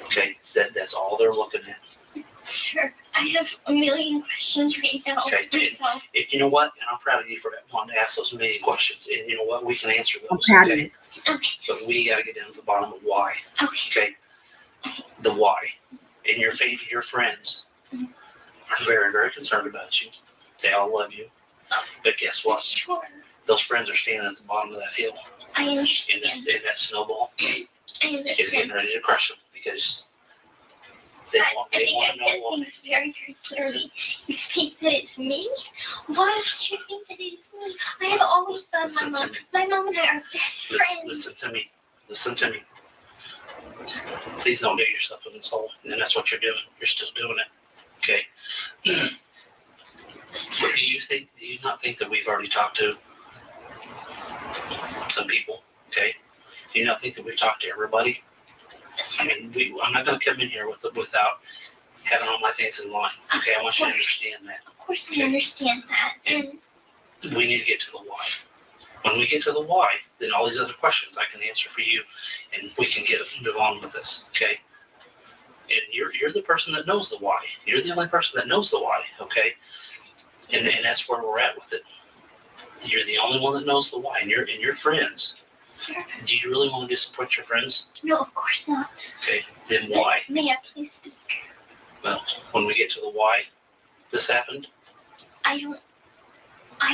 Speaker 3: Okay? That's all they're looking at.
Speaker 4: Sure. I have a million questions right now.
Speaker 3: Okay. And you know what? And I'm proud of you for wanting to ask those million questions. And you know what? We can answer those.
Speaker 1: I'm proud of
Speaker 3: okay?
Speaker 1: you.
Speaker 4: Okay.
Speaker 3: But we got to get down to the bottom of why.
Speaker 4: Okay.
Speaker 3: Okay? The why. And your friends are very, very concerned about you. They all love you. But guess what?
Speaker 4: Sure.
Speaker 3: Those friends are standing at the bottom of that hill.
Speaker 4: I understand.
Speaker 3: And that snowball
Speaker 4: I
Speaker 3: is
Speaker 4: understand.
Speaker 3: getting ready to crush them because they want to know
Speaker 4: I
Speaker 3: why.
Speaker 4: think very, very clearly. You think that it's me? Why would you think that it's me? I have always thought my mom and I are best friends.
Speaker 3: Listen to me. Listen to me. Please don't get yourself an insult. And that's what you're doing. You're still doing it. Okay? But do you not think that we've already talked to some people? Okay? Do you not think that we've talked to everybody? I mean, I'm not going to come in here without having all my things in line. Okay? I want you to understand that.
Speaker 4: Of course, I understand that. And
Speaker 3: we need to get to the why. When we get to the why, then all these other questions I can answer for you, and we can move on with this. Okay? And you're the person that knows the why. You're the only person that knows the why. Okay? And that's where we're at with it. You're the only one that knows the why, and your friends.
Speaker 4: sir,
Speaker 3: Do you really want to disappoint your friends?
Speaker 4: no, of course not.
Speaker 3: Okay, then why?
Speaker 4: May I please speak?
Speaker 3: Well, when we get to the why this happened,
Speaker 4: I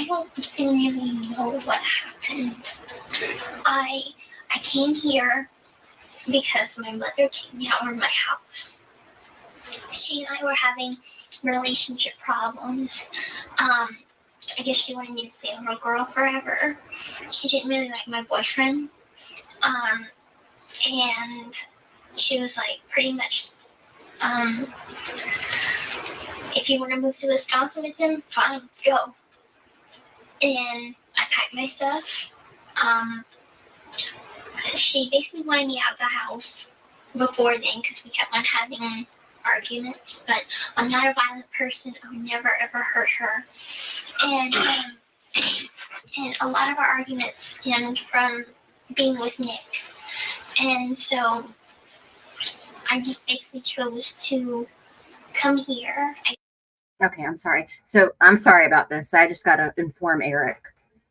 Speaker 4: don't even really know what happened.
Speaker 3: okay,
Speaker 4: I came here because my mother kicked me out of my house. She and I were having relationship problems. I guess she wanted me to stay a little girl forever. She didn't really like my boyfriend. And she was like, pretty much, if you want to move to Wisconsin with him, fine, go. And I packed my stuff. She basically wanted me out of the house before then because we kept on having arguments, but I'm not a violent person. I would never ever hurt her. And a lot of our arguments stemmed from being with Nick. And so I just basically chose to come here.
Speaker 1: Okay, I'm sorry. So I'm sorry about this. I just got to inform Eric.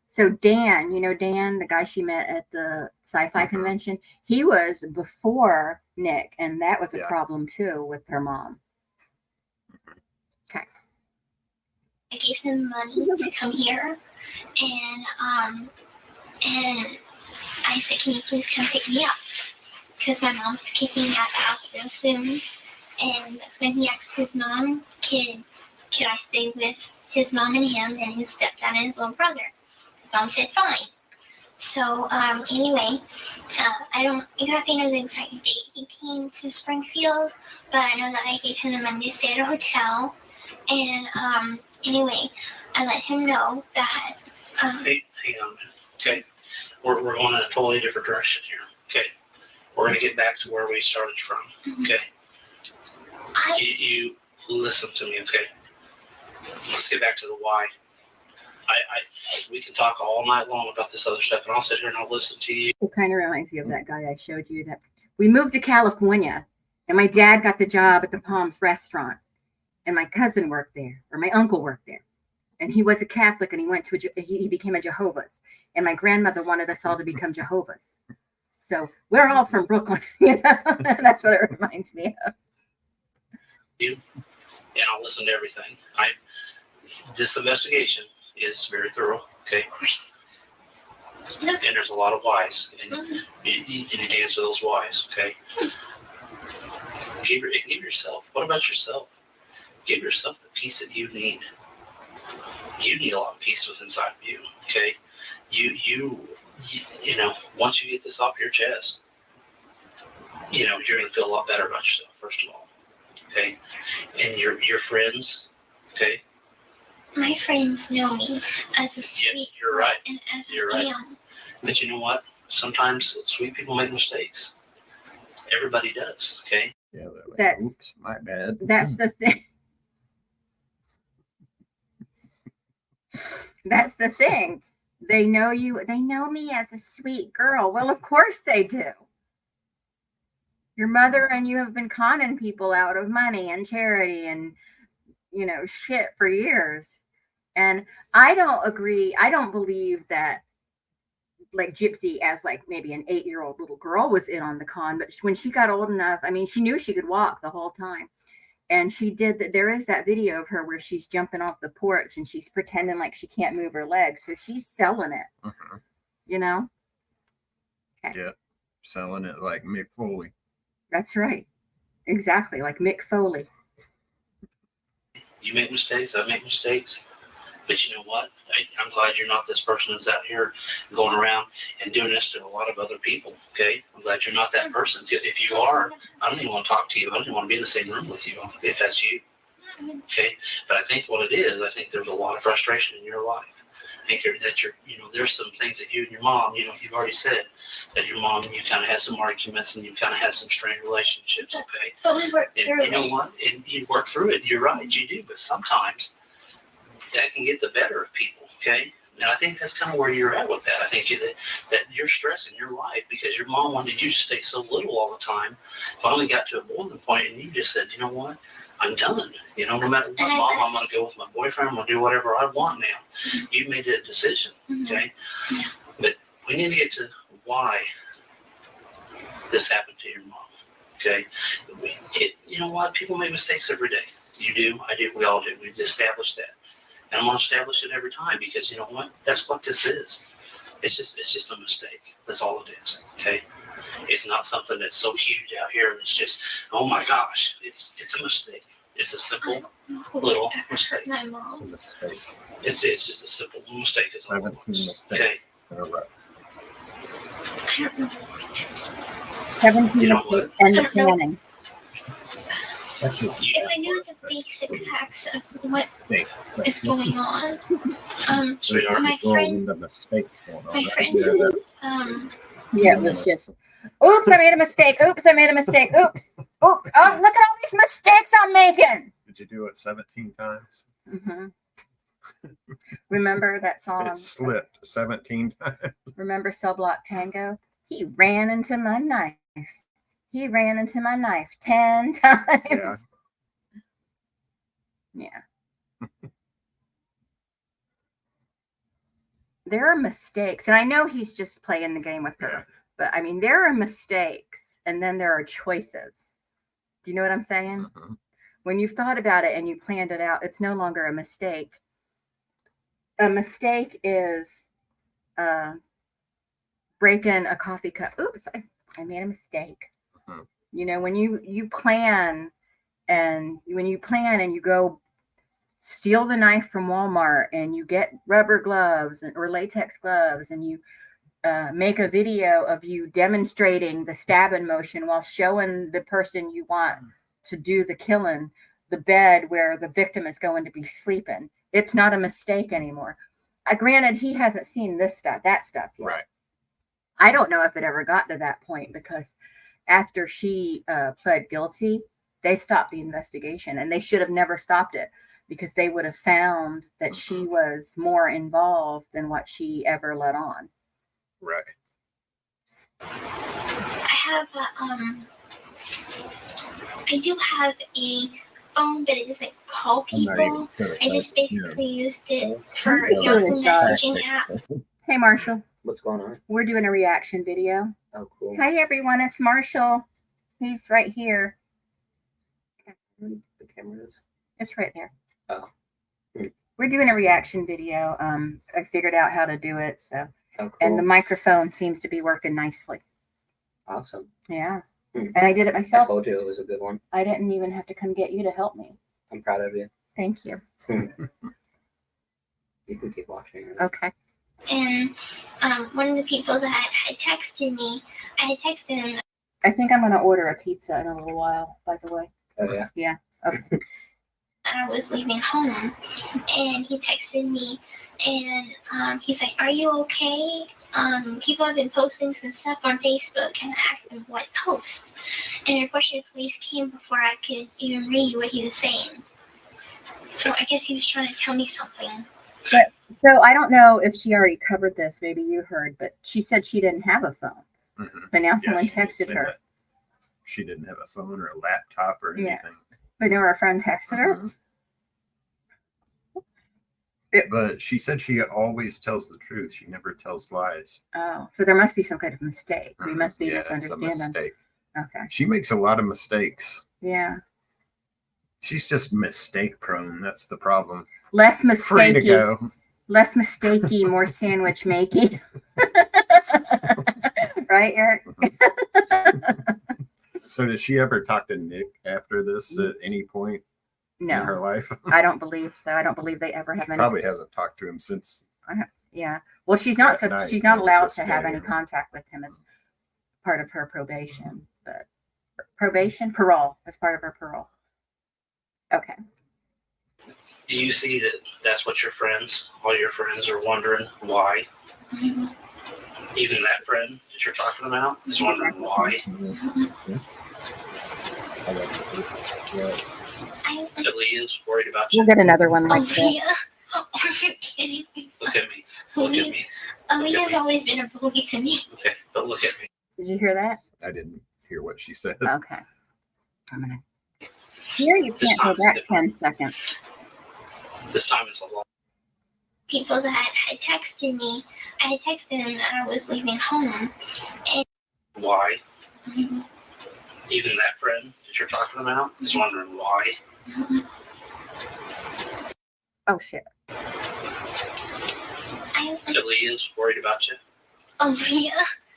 Speaker 1: So Dan, Dan, the guy she met at the sci-fi convention, he was before Nick, and that was a problem too with her mom. Okay.
Speaker 4: I gave them money to come here, and I said, "Can you please come pick me up?" because my mom's kicking me out the house real soon. And that's when he asked his mom, could I stay with his mom and him and his stepdad and his little brother? His mom said fine. So anyway, I don't exactly know the exact date he came to Springfield, but I know that I gave him the money to stay at a hotel. And anyway, I let him know that.
Speaker 3: Hey, hang on a minute. Okay, we're going in a totally different direction here. Okay, we're gonna get back to where we started from. Okay, you listen to me. Okay, let's get back to the why. We can talk all night long about this other stuff, and I'll sit here and I'll listen to you.
Speaker 1: It kind of reminds me of that guy I showed you that we moved to California, and my dad got the job at the Palms restaurant, and my cousin worked there, or my uncle worked there, and he was a Catholic, and he became a Jehovah's, and my grandmother wanted us all to become Jehovah's. So we're all from Brooklyn, That's what it reminds me of.
Speaker 3: And I'll listen to everything. This investigation is very thorough, okay? And there's a lot of whys, and you need to answer those whys, okay? Give yourself. What about yourself? Give yourself the peace that you need. You need a lot of peace within inside of you, okay? You know, once you get this off your chest, you're gonna feel a lot better about yourself. First of all, okay? And your friends, okay?
Speaker 4: My friends know me as a sweet
Speaker 3: you're right.
Speaker 4: And as
Speaker 3: You're
Speaker 4: I
Speaker 3: right.
Speaker 4: am.
Speaker 3: But you know what? Sometimes sweet people make mistakes. Everybody does, okay?
Speaker 2: Yeah, they're like,
Speaker 1: That's-
Speaker 2: oops, my bad.
Speaker 1: That's the thing. That's the thing. They know you. They know me as a sweet girl. Well, of course they do. Your mother and you have been conning people out of money and charity and, shit for years. And I don't agree. I don't believe that like Gypsy, as like maybe an 8-year-old little girl, was in on the con. But when she got old enough, I mean, she knew she could walk the whole time. And she did that. There is that video of her where she's jumping off the porch and she's pretending like she can't move her legs. So she's selling it, Okay.
Speaker 2: Yeah, selling it like Mick Foley.
Speaker 1: That's right. Exactly. Like Mick Foley.
Speaker 3: You make mistakes, I make mistakes. But you know what? I'm glad you're not this person that's out here going around and doing this to a lot of other people, okay? I'm glad you're not that person. If you are, I don't even want to talk to you. I don't even want to be in the same room with you if that's you, okay? But I think what it is, I think there's a lot of frustration in your life. I think that there's some things that you and your mom, you've already said that your mom and you kind of had some arguments and you kind of had some strained relationships, okay?
Speaker 4: But we worked through
Speaker 3: And you know what? And you work through it. You're right, you do. But sometimes that can get the better of people, okay? And I think that's kind of where you're at with that. I think that you're stressing your life because your mom wanted you to stay so little all the time. Finally got to a boiling point, and you just said, you know what? I'm done. No matter what, Mom, I'm going to go with my boyfriend. I'm going to do whatever I want now. You made that decision, okay?
Speaker 4: Yeah.
Speaker 3: But we need to get to why this happened to your mom, okay? You know what? People make mistakes every day. You do. I do. We all do. We've established that. And I'm going to establish it every time because you know what? That's what this is. It's just a mistake. That's all it is. Okay. It's not something that's so huge out here. It's just, oh my gosh, it's a mistake. It's a simple little mistake.
Speaker 4: My
Speaker 2: It's a
Speaker 4: mom.
Speaker 2: mistake.
Speaker 3: It's just a simple little mistake. It's all it
Speaker 2: 17
Speaker 3: was.
Speaker 2: mistakes.
Speaker 3: Okay.
Speaker 2: All right.
Speaker 4: I don't know.
Speaker 1: 17
Speaker 3: You know
Speaker 1: mistakes and the planning.
Speaker 2: That's just
Speaker 3: You-
Speaker 4: If I knew the basic facts of what
Speaker 2: mistake. So
Speaker 4: is going on,
Speaker 2: there's
Speaker 3: Sweetheart.
Speaker 4: my
Speaker 2: just all
Speaker 4: friend-
Speaker 2: the mistakes going on.
Speaker 4: my
Speaker 2: right
Speaker 4: friend,
Speaker 2: there that
Speaker 1: Yeah, it was just, oops, I made a mistake. Oops, I made a mistake. Oops. Oops. Oh, look at all these mistakes I'm making.
Speaker 2: Did you do it 17 times?
Speaker 1: Remember that song?
Speaker 2: It slipped 17 times.
Speaker 1: Remember Cell Block Tango? He ran into my knife. He ran into my knife 10 times. Yeah. There are mistakes. And I know he's just playing the game with her.
Speaker 2: Yeah.
Speaker 1: But I mean, there are mistakes and then there are choices. Do you know what I'm saying? When you've thought about it and you planned it out, it's no longer a mistake. A mistake is breaking a coffee cup. Oops, I made a mistake.
Speaker 2: Mhm.
Speaker 1: You know, when you plan and you go steal the knife from Walmart and you get rubber gloves or latex gloves and you make a video of you demonstrating the stabbing motion while showing the person you want to do the killing the bed where the victim is going to be sleeping. It's not a mistake anymore. Granted, he hasn't seen that stuff yet.
Speaker 2: Right.
Speaker 1: I don't know if it ever got to that point because after she pled guilty, they stopped the investigation, and they should have never stopped it because they would have found that she was more involved than what she ever let on.
Speaker 2: Right.
Speaker 4: I do have a phone, but it doesn't call people. I just basically used it for
Speaker 1: He's doing
Speaker 4: a
Speaker 1: his job.
Speaker 4: messaging app.
Speaker 1: Hey, Marshall.
Speaker 5: What's going on?
Speaker 1: We're doing a reaction video.
Speaker 5: Oh, cool.
Speaker 1: Hey, everyone. It's Marshall. He's right here.
Speaker 5: The camera is.
Speaker 1: It's right there.
Speaker 5: Oh.
Speaker 1: We're doing a reaction video. I figured out how to do it. So,
Speaker 5: Oh, cool.
Speaker 1: and the microphone seems to be working nicely.
Speaker 5: Awesome.
Speaker 1: Yeah.
Speaker 5: Hmm.
Speaker 1: And I did it
Speaker 5: I
Speaker 1: myself.
Speaker 5: told you it was a good one.
Speaker 1: I didn't even have to come get you to help me.
Speaker 5: I'm proud of you.
Speaker 1: Thank you.
Speaker 5: You can keep watching.
Speaker 1: Okay.
Speaker 4: And one of the people that had texted me, I had texted him.
Speaker 1: I think I'm going to order a pizza in a little while, by the way.
Speaker 5: Oh, yeah?
Speaker 1: Yeah. Okay.
Speaker 4: I was leaving home, and he texted me, and he's like, "Are you okay? People have been posting some stuff on Facebook," and I asked him what post. And unfortunately, the police came before I could even read what he was saying. So I guess he was trying to tell me something.
Speaker 1: So I don't know if she already covered this. Maybe you heard, but she said she didn't have a phone.
Speaker 2: Mm-hmm.
Speaker 1: But now
Speaker 2: Yeah,
Speaker 1: someone
Speaker 2: she did
Speaker 1: texted
Speaker 2: say
Speaker 1: her.
Speaker 2: that. She didn't have a phone or a laptop or
Speaker 1: Yeah.
Speaker 2: anything.
Speaker 1: But now her friend texted her.
Speaker 2: Mhm. But she said she always tells the truth. She never tells lies.
Speaker 1: Oh, so there must be some kind of mistake. We
Speaker 2: Mhm.
Speaker 1: must be
Speaker 2: Yeah, it's a
Speaker 1: misunderstanding.
Speaker 2: mistake.
Speaker 1: Okay.
Speaker 2: She makes a lot of mistakes.
Speaker 1: Yeah.
Speaker 2: She's just mistake prone. That's the problem.
Speaker 1: Less
Speaker 2: Free to
Speaker 1: mistakey.
Speaker 2: go.
Speaker 1: Less mistakey, more sandwich makey. Right, Eric?
Speaker 2: So did she ever talk to Nick after this at any point in her
Speaker 1: No,
Speaker 2: life?
Speaker 1: I don't believe so. I don't believe they ever have any.
Speaker 2: Probably hasn't talked to him since.
Speaker 1: Yeah. Well, she's not.
Speaker 2: That night,
Speaker 1: She's not
Speaker 2: or
Speaker 1: allowed
Speaker 2: this
Speaker 1: to have
Speaker 2: day,
Speaker 1: any
Speaker 2: or-
Speaker 1: contact with him as part of her probation. But parole as part of her parole. Okay.
Speaker 3: Do you see that that's what all your friends are wondering why?
Speaker 4: Mhm.
Speaker 3: Even that friend that you're talking about is wondering why. Aaliyah's worried about
Speaker 1: We'll
Speaker 3: you.
Speaker 1: get another one like that.
Speaker 4: Aaliyah? Are you kidding me?
Speaker 3: Look at me. Look at me.
Speaker 4: Aaliyah's always been a bully to me.
Speaker 3: Okay, but look at me.
Speaker 1: Did you hear that?
Speaker 2: I didn't hear what she said.
Speaker 1: Okay. I'm gonna. Here you can't go back 10 seconds.
Speaker 3: This time it's a lot.
Speaker 4: People that had texted me, I had texted him that I was leaving home.
Speaker 3: Why?
Speaker 4: Mhm.
Speaker 3: Even that friend that you're talking about is wondering why.
Speaker 1: Oh shit.
Speaker 3: Aaliyah's worried about you.
Speaker 4: Aaliyah?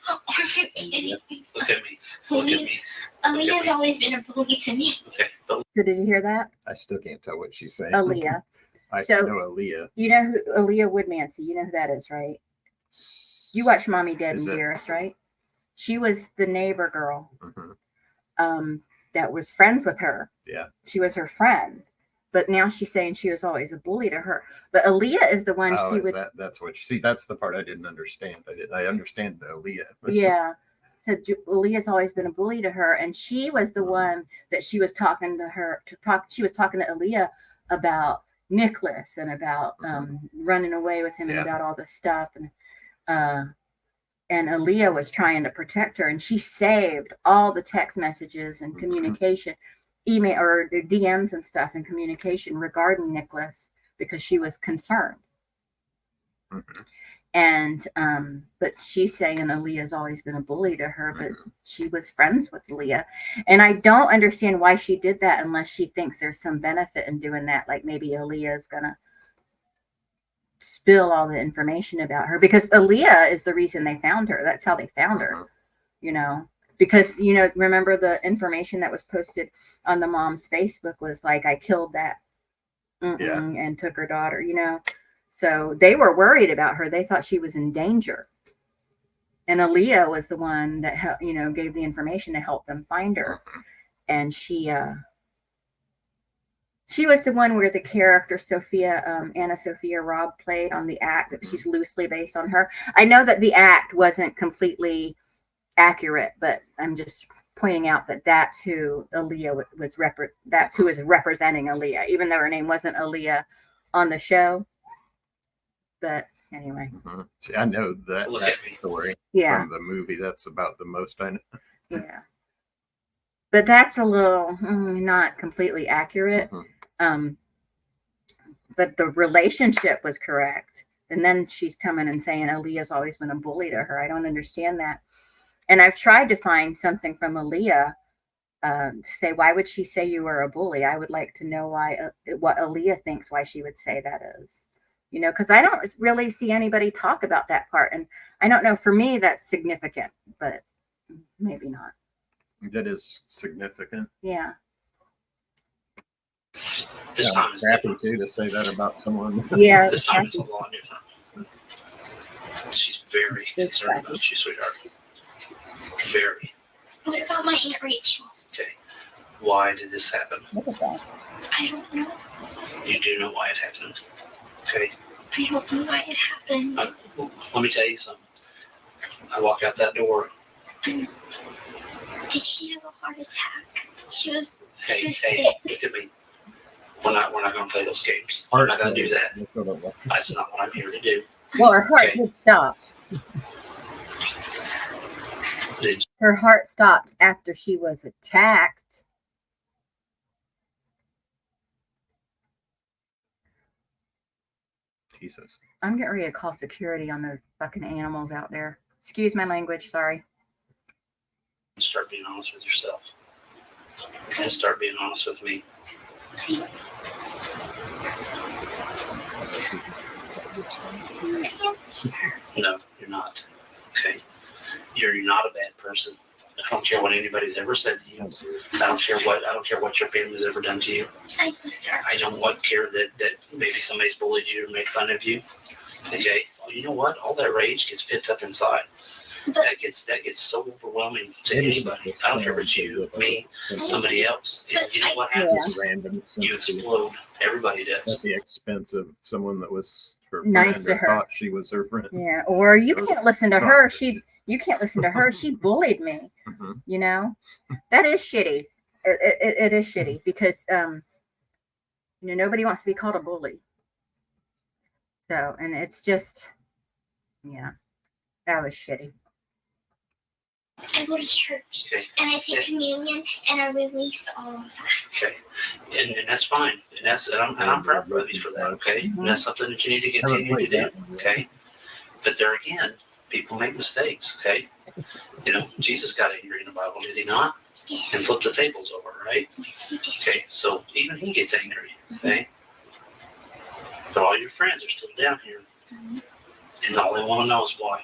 Speaker 4: Are you kidding me?
Speaker 3: Look at me. Look at me.
Speaker 4: Aaliyah's always been a bully to me.
Speaker 3: Okay, but
Speaker 1: So did you hear that?
Speaker 2: I still can't tell what she's saying.
Speaker 1: Aaliyah.
Speaker 2: I
Speaker 1: So-
Speaker 2: know Aaliyah.
Speaker 1: You know who Aaliyah Woodmansey? You know who that is, right? You watch Mommy Dead
Speaker 2: Is
Speaker 1: and
Speaker 2: it-
Speaker 1: Dearest, right? She was the neighbor girl
Speaker 2: Mhm.
Speaker 1: that was friends with her.
Speaker 2: Yeah.
Speaker 1: She was her friend. But now she's saying she was always a bully to her. But Aaliyah is the one
Speaker 2: Oh,
Speaker 1: she
Speaker 2: is
Speaker 1: would.
Speaker 2: that's what you see. That's the part I didn't understand. I understand the Aaliyah. But
Speaker 1: Yeah. So Aaliyah's always been a bully to her. And she was the
Speaker 2: Mhm.
Speaker 1: one that she was talking to her she was talking to Aaliyah about Nicholas and about running away with him and
Speaker 2: Yeah.
Speaker 1: about all this stuff. And Aaliyah was trying to protect her, and she saved all the text messages and
Speaker 2: Mhm.
Speaker 1: communication, email or the DMs and stuff and communication regarding Nicholas because she was concerned.
Speaker 2: Mhm.
Speaker 1: And but she's saying Aaliyah's always been a bully to her, but she was friends with Aaliyah. And I don't understand why she did that unless she thinks there's some benefit in doing that. Like maybe Aaliyah is gonna spill all the information about her because Aaliyah is the reason they found her. That's how they found her.
Speaker 2: Mhm.
Speaker 1: You know, because, you know, remember the information that was posted on the mom's Facebook was like, I killed that and took her daughter, you know. So they were worried about her. They thought she was in danger. And Aaliyah was the one that, you know, gave the information to help them find her. And she was the one where the character Anna Sophia Robb played on The Act. She's loosely based on her. I know that The Act wasn't completely accurate, but I'm just pointing out that that's who Aaliyah that's who is representing Aaliyah, even though her name wasn't Aaliyah on the show. But anyway.
Speaker 2: See, I know that story from the movie. That's about the most I know.
Speaker 1: Yeah. But that's a little not completely accurate. But the relationship was correct. And then she's coming and saying Aaliyah's always been a bully to her. I don't understand that. And I've tried to find something from Aaliyah to say, why would she say you were a bully? I would like to know what Aaliyah thinks why she would say that is. You know, because I don't really see anybody talk about that part. And I don't know, for me, that's significant, but maybe not.
Speaker 2: That is significant.
Speaker 1: Yeah.
Speaker 3: This time is
Speaker 2: happy too to say that about someone.
Speaker 1: Yeah.
Speaker 3: This time it's a lot different. She's very concerned about you, sweetheart. Very.
Speaker 4: What about my Aunt Rachel?
Speaker 3: Okay. Why did this happen?
Speaker 1: Look at that.
Speaker 4: I don't know.
Speaker 3: You do know why it happened. Okay.
Speaker 4: I don't know why it happened.
Speaker 3: Let me tell you something. I walk out that door.
Speaker 4: Did she have a heart attack? She was
Speaker 3: Hey,
Speaker 4: sick.
Speaker 3: look at me. We're not going to play those games. I'm not going to do that. That's not what I'm here to do.
Speaker 1: Well, her heart did stop. Her heart stopped after she was attacked.
Speaker 2: Jesus.
Speaker 1: I'm getting ready to call security on those fucking animals out there. Excuse my language, sorry.
Speaker 3: Start being honest with yourself. And start being honest with me. No, you're not. Okay? You're not a bad person. I don't care what anybody's ever said to you. I don't care what your family's ever done to you. I don't care that maybe somebody's bullied you or made fun of you. Okay? Well, you know what? All that rage gets pent up inside. That gets so overwhelming to anybody. I don't care if it's you, me, somebody else. And you know what happens? You explode. Everybody does.
Speaker 2: At the expense of someone that was her
Speaker 1: nice
Speaker 2: friend
Speaker 1: to
Speaker 2: or
Speaker 1: her.
Speaker 2: Thought she was her friend.
Speaker 1: Yeah, or you can't listen to her. You can't listen to her. She bullied me. You know, that is shitty. It is shitty because you know, nobody wants to be called a bully. So, and it's just, yeah, that was shitty.
Speaker 4: I go to church and I take communion and I release all of that.
Speaker 3: Okay, and that's fine, and I'm proud of you for that. Okay, and that's something that you need to continue to do. Okay, but there again, people make mistakes. Okay, you know, Jesus got angry in the Bible, did he not?
Speaker 4: Yes.
Speaker 3: And flipped the tables over, right?
Speaker 4: Yes, he did.
Speaker 3: Okay, so even he gets angry. Okay, but all your friends are still down here, and all they want to know is why.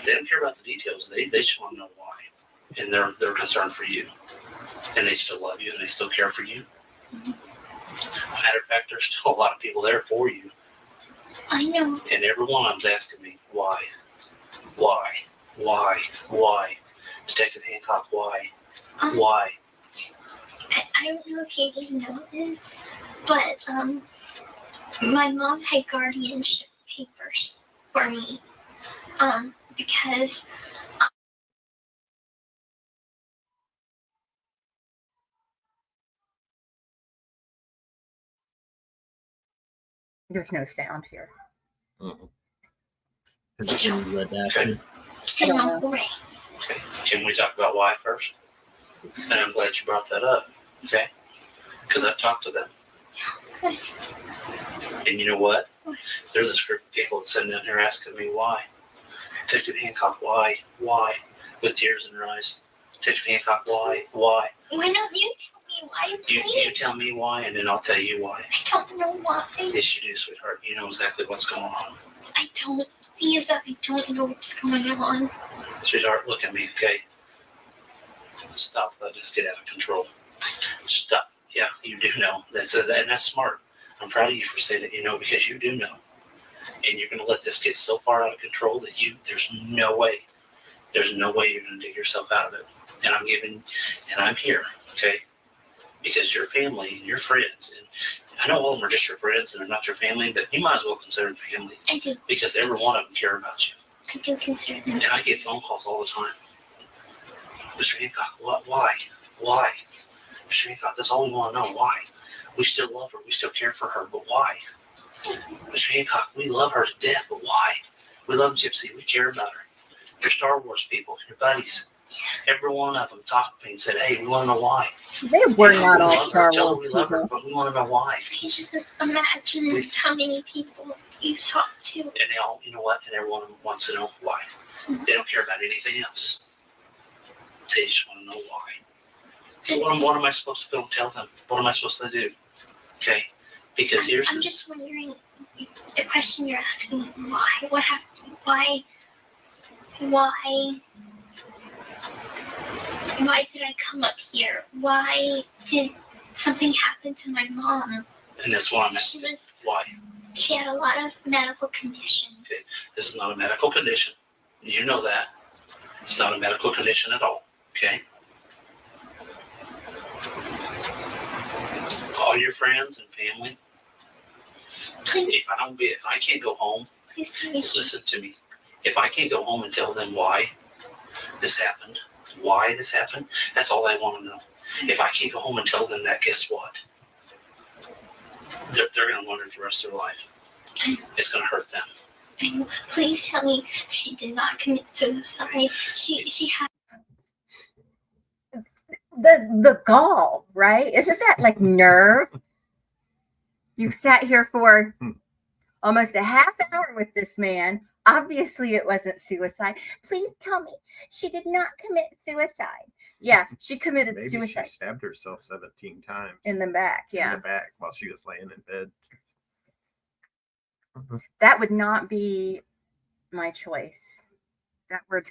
Speaker 3: They don't care about the details. They just want to know why, and they're concerned for you, and they still love you, and they still care for you. Matter of fact, there's still a lot of people there for you.
Speaker 4: I know.
Speaker 3: And every one of them's asking me why. Detective Hancock, why? Why?
Speaker 4: I don't know if you didn't know this, but my mom had guardianship papers for me. Because
Speaker 1: there's no sound here.
Speaker 2: Okay.
Speaker 4: and Uncle Ray.
Speaker 3: Okay. Can we talk about why first? And I'm glad you brought that up. Okay. Because I've talked to them.
Speaker 4: Okay.
Speaker 3: And you know what? They're this group of people that sitting down here asking me why. Detective Hancock, why? With tears in their eyes. Detective Hancock, why?
Speaker 4: Why don't you tell me why, please?
Speaker 3: You tell me why, and then I'll tell you why.
Speaker 4: I don't know why.
Speaker 3: Yes, you do, sweetheart. You know exactly what's going on.
Speaker 4: I don't. Please, I don't know what's going on.
Speaker 3: Sweetheart, look at me, okay? Stop letting this get out of control. Stop. Yeah, you do know. And that's smart. I'm proud of you for saying that you know, because you do know. And you're going to let this get so far out of control that there's no way you're going to dig yourself out of it. And I'm here, okay? Because your family and your friends, and I know all of them are just your friends and they're not your family, but you might as well consider them family.
Speaker 4: I do.
Speaker 3: Because every one of them care about you.
Speaker 4: I do consider them.
Speaker 3: And I get phone calls all the time. Mr. Hancock, why? Why? Mr. Hancock, that's all we want to know. Why? We still love her. We still care for her, but why? Mr. Hancock, we love her to death, but why? We love Gypsy. We care about her. Your Star Wars people, your buddies, every one of them talked to me and said, hey, we want to know why.
Speaker 1: They were
Speaker 3: You know,
Speaker 1: not
Speaker 3: we
Speaker 1: all
Speaker 3: love her,
Speaker 1: Star
Speaker 3: tell her
Speaker 1: Wars
Speaker 3: we love her,
Speaker 1: people.
Speaker 3: but we want to know why.
Speaker 4: You just imagine how many people you've talked to.
Speaker 3: And they all, you know what? And every one of them wants to know why. They don't care about anything else. They just want to know why. So what am I supposed to go tell them? What am I supposed to do? Okay? Because
Speaker 4: I'm just wondering, the question you're asking, why? What happened? Why did I come up here? Why did something happen to my mom?
Speaker 3: And that's why I'm asking. Why?
Speaker 4: She had a lot of medical conditions.
Speaker 3: Okay. This is not a medical condition. You know that. It's not a medical condition at all. Okay? All your friends and family.
Speaker 4: Please,
Speaker 3: If I can't go home,
Speaker 4: please tell me.
Speaker 3: listen to me. If I can't go home and tell them why this happened, that's all I want to know. If I can't go home and tell them that, guess what? They're going to wonder the rest of their life. It's going to hurt them.
Speaker 4: Please tell me she did not commit suicide. She had.
Speaker 1: The gall, right? Isn't that like nerve? You've sat here for almost a half hour with this man. Obviously, it wasn't suicide. Please tell me she did not commit suicide. Yeah, she committed
Speaker 2: Maybe
Speaker 1: suicide.
Speaker 2: she stabbed herself 17 times
Speaker 1: In the back.
Speaker 2: in
Speaker 1: Yeah,
Speaker 2: the back while she was laying in bed.
Speaker 1: that would not be my choice. That word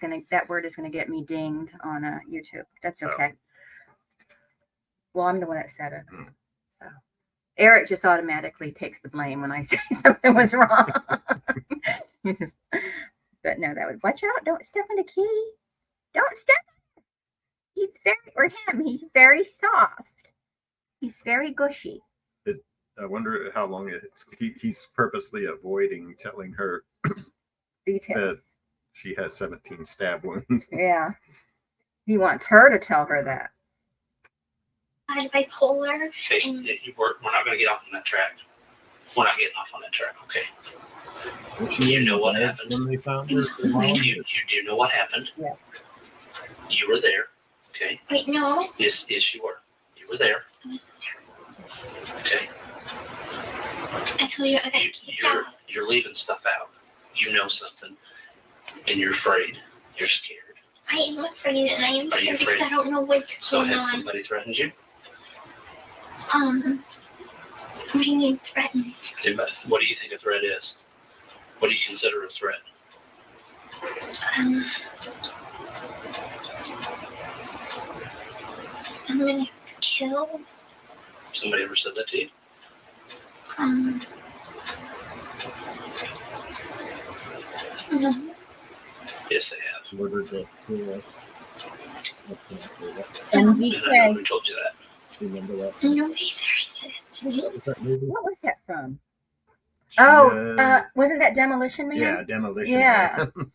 Speaker 1: is gonna get me dinged on YouTube. That's okay. Well, I'm the one that said it, so Eric just automatically takes the blame when I say something was wrong. But no, that would watch out! Don't step on the kitty. Don't step. He's very soft. He's very gushy.
Speaker 2: I wonder how long he's purposely avoiding telling her
Speaker 1: Details.
Speaker 2: that she has 17 stab wounds.
Speaker 1: Yeah. He wants her to tell her that.
Speaker 4: I had bipolar.
Speaker 3: Okay, we're not going to get off on that track. We're not getting off on that track, okay? You know what happened.
Speaker 6: When they found her,
Speaker 3: You do know what happened.
Speaker 1: Yeah.
Speaker 3: You were there, okay?
Speaker 4: Wait, no.
Speaker 3: Yes, you were. You were there,
Speaker 4: I was
Speaker 3: okay?
Speaker 4: I told you I got
Speaker 3: You're leaving stuff out. You know something, and you're afraid. You're scared.
Speaker 4: I am afraid, and I am
Speaker 3: Are you
Speaker 4: scared because
Speaker 3: afraid?
Speaker 4: I don't know what's
Speaker 3: So
Speaker 4: going
Speaker 3: has
Speaker 4: on.
Speaker 3: somebody threatened you?
Speaker 4: What do you mean threatened?
Speaker 3: What do you think a threat is? What do you consider a threat?
Speaker 4: I'm gonna kill.
Speaker 3: Somebody ever said that to you?
Speaker 4: No.
Speaker 3: Yes, they have.
Speaker 6: murdered the girl.
Speaker 3: And I know
Speaker 1: MDK.
Speaker 3: who told you that.
Speaker 6: Remember that?
Speaker 4: Nobody's ever said it to me.
Speaker 6: What was that movie?
Speaker 1: What was that from?
Speaker 2: She,
Speaker 1: Wasn't that Demolition Man?
Speaker 2: yeah, Demolition
Speaker 1: Yeah.
Speaker 2: Man.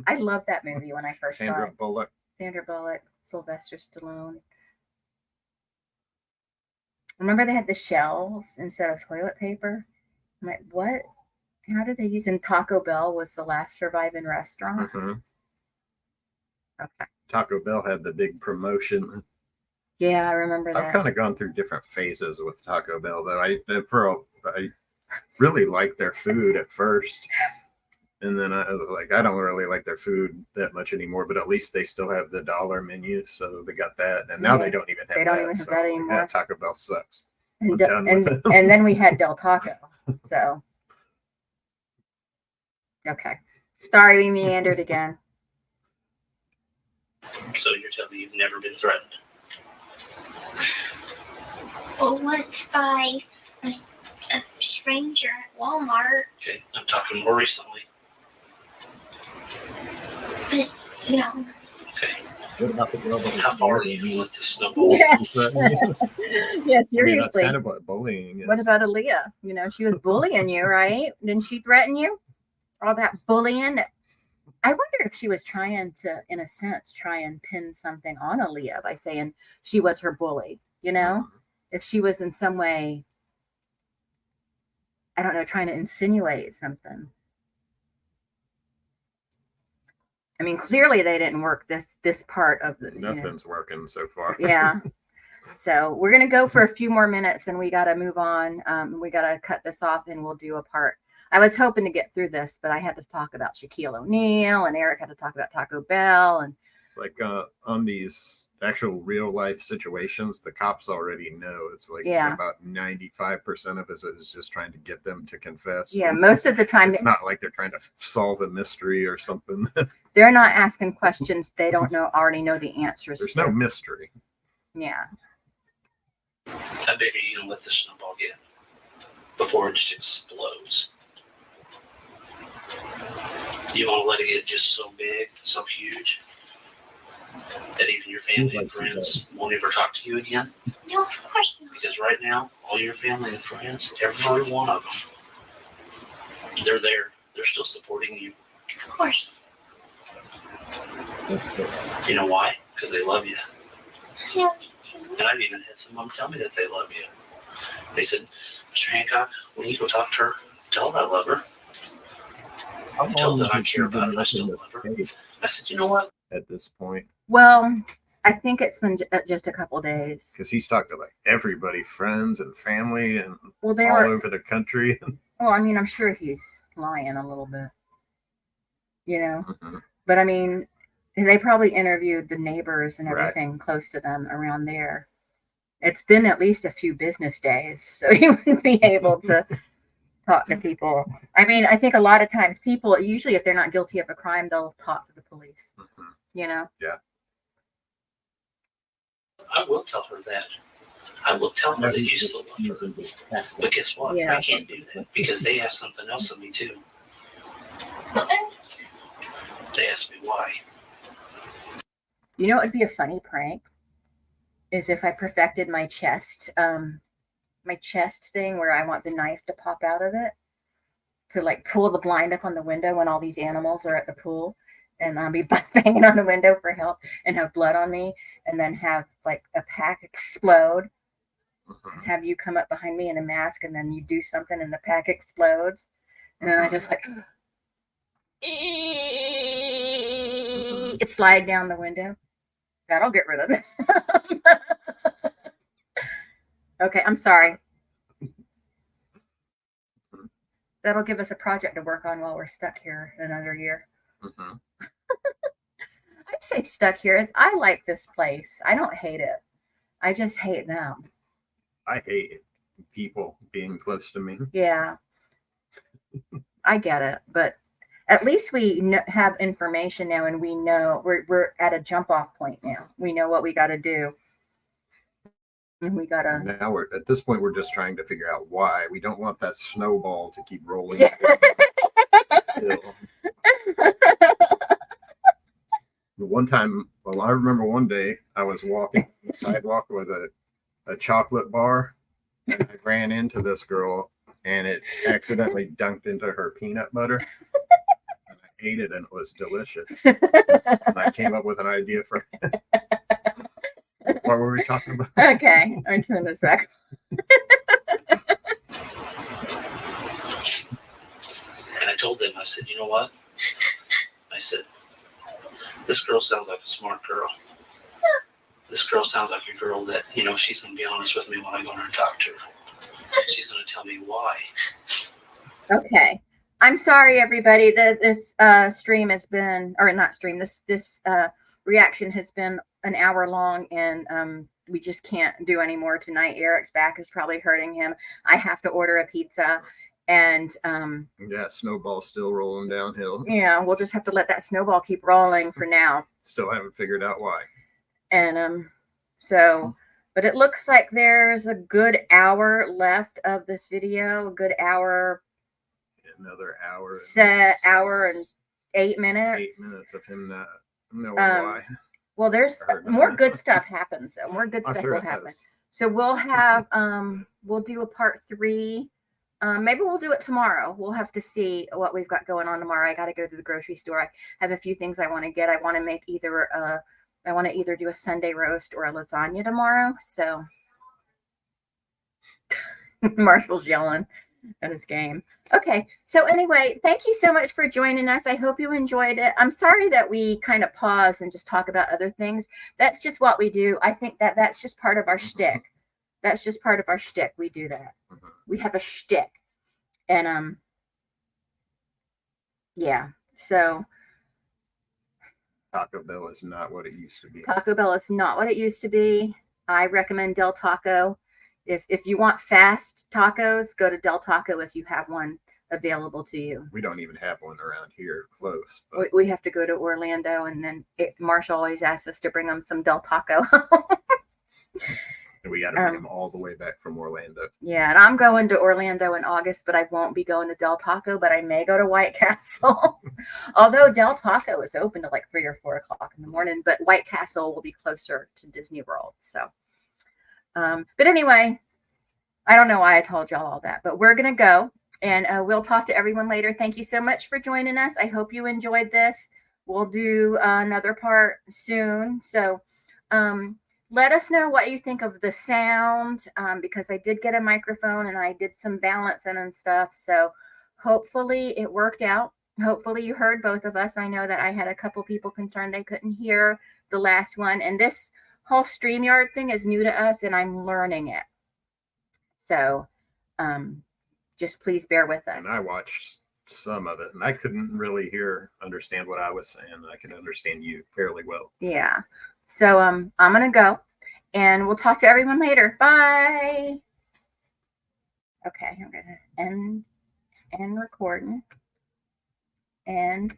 Speaker 1: I loved that movie when I first saw
Speaker 2: Sandra
Speaker 1: it.
Speaker 2: Bullock.
Speaker 1: Sandra Bullock, Sylvester Stallone. Remember they had the shells instead of toilet paper? I'm like, what? How did they use? And Taco Bell was the last surviving restaurant.
Speaker 2: Mhm.
Speaker 1: Okay.
Speaker 2: Taco Bell had the big promotion.
Speaker 1: Yeah, I remember
Speaker 2: I've
Speaker 1: that.
Speaker 2: kind of gone through different phases with Taco Bell, though. I really liked their food at first, and then I don't really like their food that much anymore. But at least they still have the dollar menu, so they got that. And now
Speaker 1: Yeah,
Speaker 2: they don't even have
Speaker 1: they don't
Speaker 2: that.
Speaker 1: even have
Speaker 2: so,
Speaker 1: that anymore.
Speaker 2: yeah, Taco Bell sucks.
Speaker 1: And,
Speaker 2: I'm done with them.
Speaker 1: and then we had Del Taco. So, okay. Sorry, we meandered again.
Speaker 3: So you're telling me you've never been threatened?
Speaker 4: Well, once by a stranger at Walmart.
Speaker 3: Okay, I'm talking more recently.
Speaker 4: But, you know,
Speaker 3: Okay,
Speaker 6: What about the girl that was
Speaker 3: how far do
Speaker 6: bullying
Speaker 3: you let this snowball?
Speaker 1: Yeah.
Speaker 6: She threatened you?
Speaker 1: Yeah,
Speaker 2: I mean, that's
Speaker 1: seriously.
Speaker 2: kind of what bullying is.
Speaker 1: What about Aaliyah? You know, she was bullying you, right? Didn't she threaten you? All that bullying. I wonder if she was trying to, in a sense, try and pin something on Aaliyah by saying she was her bully, you know? If she was in some way, I don't know, trying to insinuate something. I mean, clearly they didn't work this part of the, you know.
Speaker 2: Nothing's working so far.
Speaker 1: Yeah. So we're going to go for a few more minutes and we got to move on. We got to cut this off and we'll do a part. I was hoping to get through this, but I had to talk about Shaquille O'Neal and Eric had to talk about Taco Bell. And
Speaker 2: Like on these actual real life situations, the cops already know. It's like about 95% of it is just trying to get them to confess.
Speaker 1: Yeah, most of the time
Speaker 2: it's not like they're trying to solve a mystery or something.
Speaker 1: They're not asking questions they don't already know the answers.
Speaker 2: There's no mystery.
Speaker 1: Yeah.
Speaker 3: How big are you gonna let this snowball get before it just explodes? Do you want to let it get just so big, so huge, that even your family and friends won't ever talk to you again?
Speaker 4: no, of course not.
Speaker 3: Because right now, all your family and friends, every one of them, they're there. They're still supporting you.
Speaker 4: Of course.
Speaker 6: That's good.
Speaker 3: You know why? Because they love you.
Speaker 4: Yeah.
Speaker 3: And I've even had some of them tell me that they love you. They said, Mr. Hancock, when you go talk to her, tell her I love her.
Speaker 6: How
Speaker 3: Tell
Speaker 6: long
Speaker 3: her I
Speaker 6: has she
Speaker 3: care about
Speaker 6: been
Speaker 3: her. I still
Speaker 6: looking
Speaker 3: love her.
Speaker 6: this case?
Speaker 3: I said, you know what?
Speaker 2: At this point,
Speaker 1: Well, I think it's been just a couple days.
Speaker 2: because he's talked to like everybody, friends and family, and
Speaker 1: Well, they
Speaker 2: all
Speaker 1: were.
Speaker 2: over the country.
Speaker 1: Well, I mean, I'm sure he's lying a little bit, you know.
Speaker 2: Mhm.
Speaker 1: But I mean, they probably interviewed the neighbors and
Speaker 2: Right.
Speaker 1: everything close to them around there. It's been at least a few business days, so he wouldn't be able to talk to people. I mean, I think a lot of times people, usually if they're not guilty of a crime, they'll talk to the police,
Speaker 2: Mhm.
Speaker 1: you know?
Speaker 3: I will tell her that. I will tell her
Speaker 6: Now
Speaker 3: that you
Speaker 6: he's
Speaker 3: still love her.
Speaker 6: using the tactic.
Speaker 3: But guess what?
Speaker 1: Yeah.
Speaker 3: I can't do that because they asked something else of me too. They asked me why.
Speaker 1: You know, it would be a funny prank is if I perfected my chest thing where I want the knife to pop out of it to like pull the blind up on the window when all these animals are at the pool and I'll be banging on the window for help and have blood on me and then have like a pack explode
Speaker 2: Mhm.
Speaker 1: and have you come up behind me in a mask and then you do something and the pack explodes and then I just like slide down the window. That'll get rid of it. Okay, I'm sorry. That'll give us a project to work on while we're stuck here another year.
Speaker 2: Mhm.
Speaker 1: I'd say stuck here. I like this place. I don't hate it. I just hate them.
Speaker 2: I hate people being close to me.
Speaker 1: Yeah. I get it. But at least we have information now and we know we're at a jump off point now. We know what we got to do. And we got to.
Speaker 2: Now we're at this point. We're just trying to figure out why. We don't want that snowball to keep rolling.
Speaker 1: Yeah.
Speaker 2: Still. The one time, well, I remember one day I was walking on the sidewalk with a chocolate bar, and I ran into this girl, and it accidentally dunked into her peanut butter. And I ate it, and it was delicious. And I came up with an idea for. What were we talking about?
Speaker 1: Okay, I'm turning this back.
Speaker 3: And I told them, I said, you know what? I said, this girl sounds like a smart girl. This girl sounds like a girl that, you know, she's going to be honest with me when I go in there and talk to her. She's going to tell me why.
Speaker 1: Okay. I'm sorry, everybody. This stream has been, or not stream, this reaction has been an hour long and we just can't do any more tonight. Eric's back is probably hurting him. I have to order a pizza and
Speaker 2: Yeah, snowball's still rolling downhill.
Speaker 1: yeah, we'll just have to let that snowball keep rolling for now.
Speaker 2: Still haven't figured out why.
Speaker 1: And so, but it looks like there's a good hour left of this video, a good hour,
Speaker 2: Another hour.
Speaker 1: hour and 8 minutes.
Speaker 2: 8 minutes of him not knowing
Speaker 1: Um,
Speaker 2: why.
Speaker 1: Well, there's
Speaker 2: Heard
Speaker 1: more
Speaker 2: that.
Speaker 1: good stuff happens. So more good
Speaker 2: I'm
Speaker 1: stuff
Speaker 2: sure
Speaker 1: will
Speaker 2: it
Speaker 1: happen.
Speaker 2: does.
Speaker 1: So we'll have we'll do a part 3. Maybe we'll do it tomorrow. We'll have to see what we've got going on tomorrow. I got to go to the grocery store. I have a few things I want to get. I want to make I want to either do a Sunday roast or a lasagna tomorrow. So Marshall's yelling at his game. Okay. So anyway, thank you so much for joining us. I hope you enjoyed it. I'm sorry that we kind of pause and just talk about other things. That's just what we do. I think that that's just part of our shtick. That's just part of our shtick. We do that. We have a shtick. And yeah. So
Speaker 2: Taco Bell is not what it used to be.
Speaker 1: Taco Bell is not what it used to be. I recommend Del Taco. If you want fast tacos, go to Del Taco if you have one available to you.
Speaker 2: We don't even have one around here close. But
Speaker 1: We have to go to Orlando, and then Marshall always asks us to bring him some Del Taco.
Speaker 2: and we got to bring them all the way back from Orlando.
Speaker 1: Yeah, and I'm going to Orlando in August, but I won't be going to Del Taco, but I may go to White Castle. Although Del Taco is open to like 3 or 4 o'clock in the morning, but White Castle will be closer to Disney World. So, but anyway, I don't know why I told y'all all that, but we're going to go, and we'll talk to everyone later. Thank you so much for joining us. I hope you enjoyed this. We'll do another part soon. So, let us know what you think of the sound, because I did get a microphone and I did some balancing and stuff. So hopefully it worked out. Hopefully you heard both of us. I know that I had a couple people concerned they couldn't hear the last one. And this whole StreamYard thing is new to us and I'm learning it. So just please bear with us.
Speaker 2: And I watched some of it and I couldn't really understand what I was saying. I can understand you fairly well.
Speaker 1: Yeah. So I'm going to go and we'll talk to everyone later. Bye. Okay, I'm going to end recording. And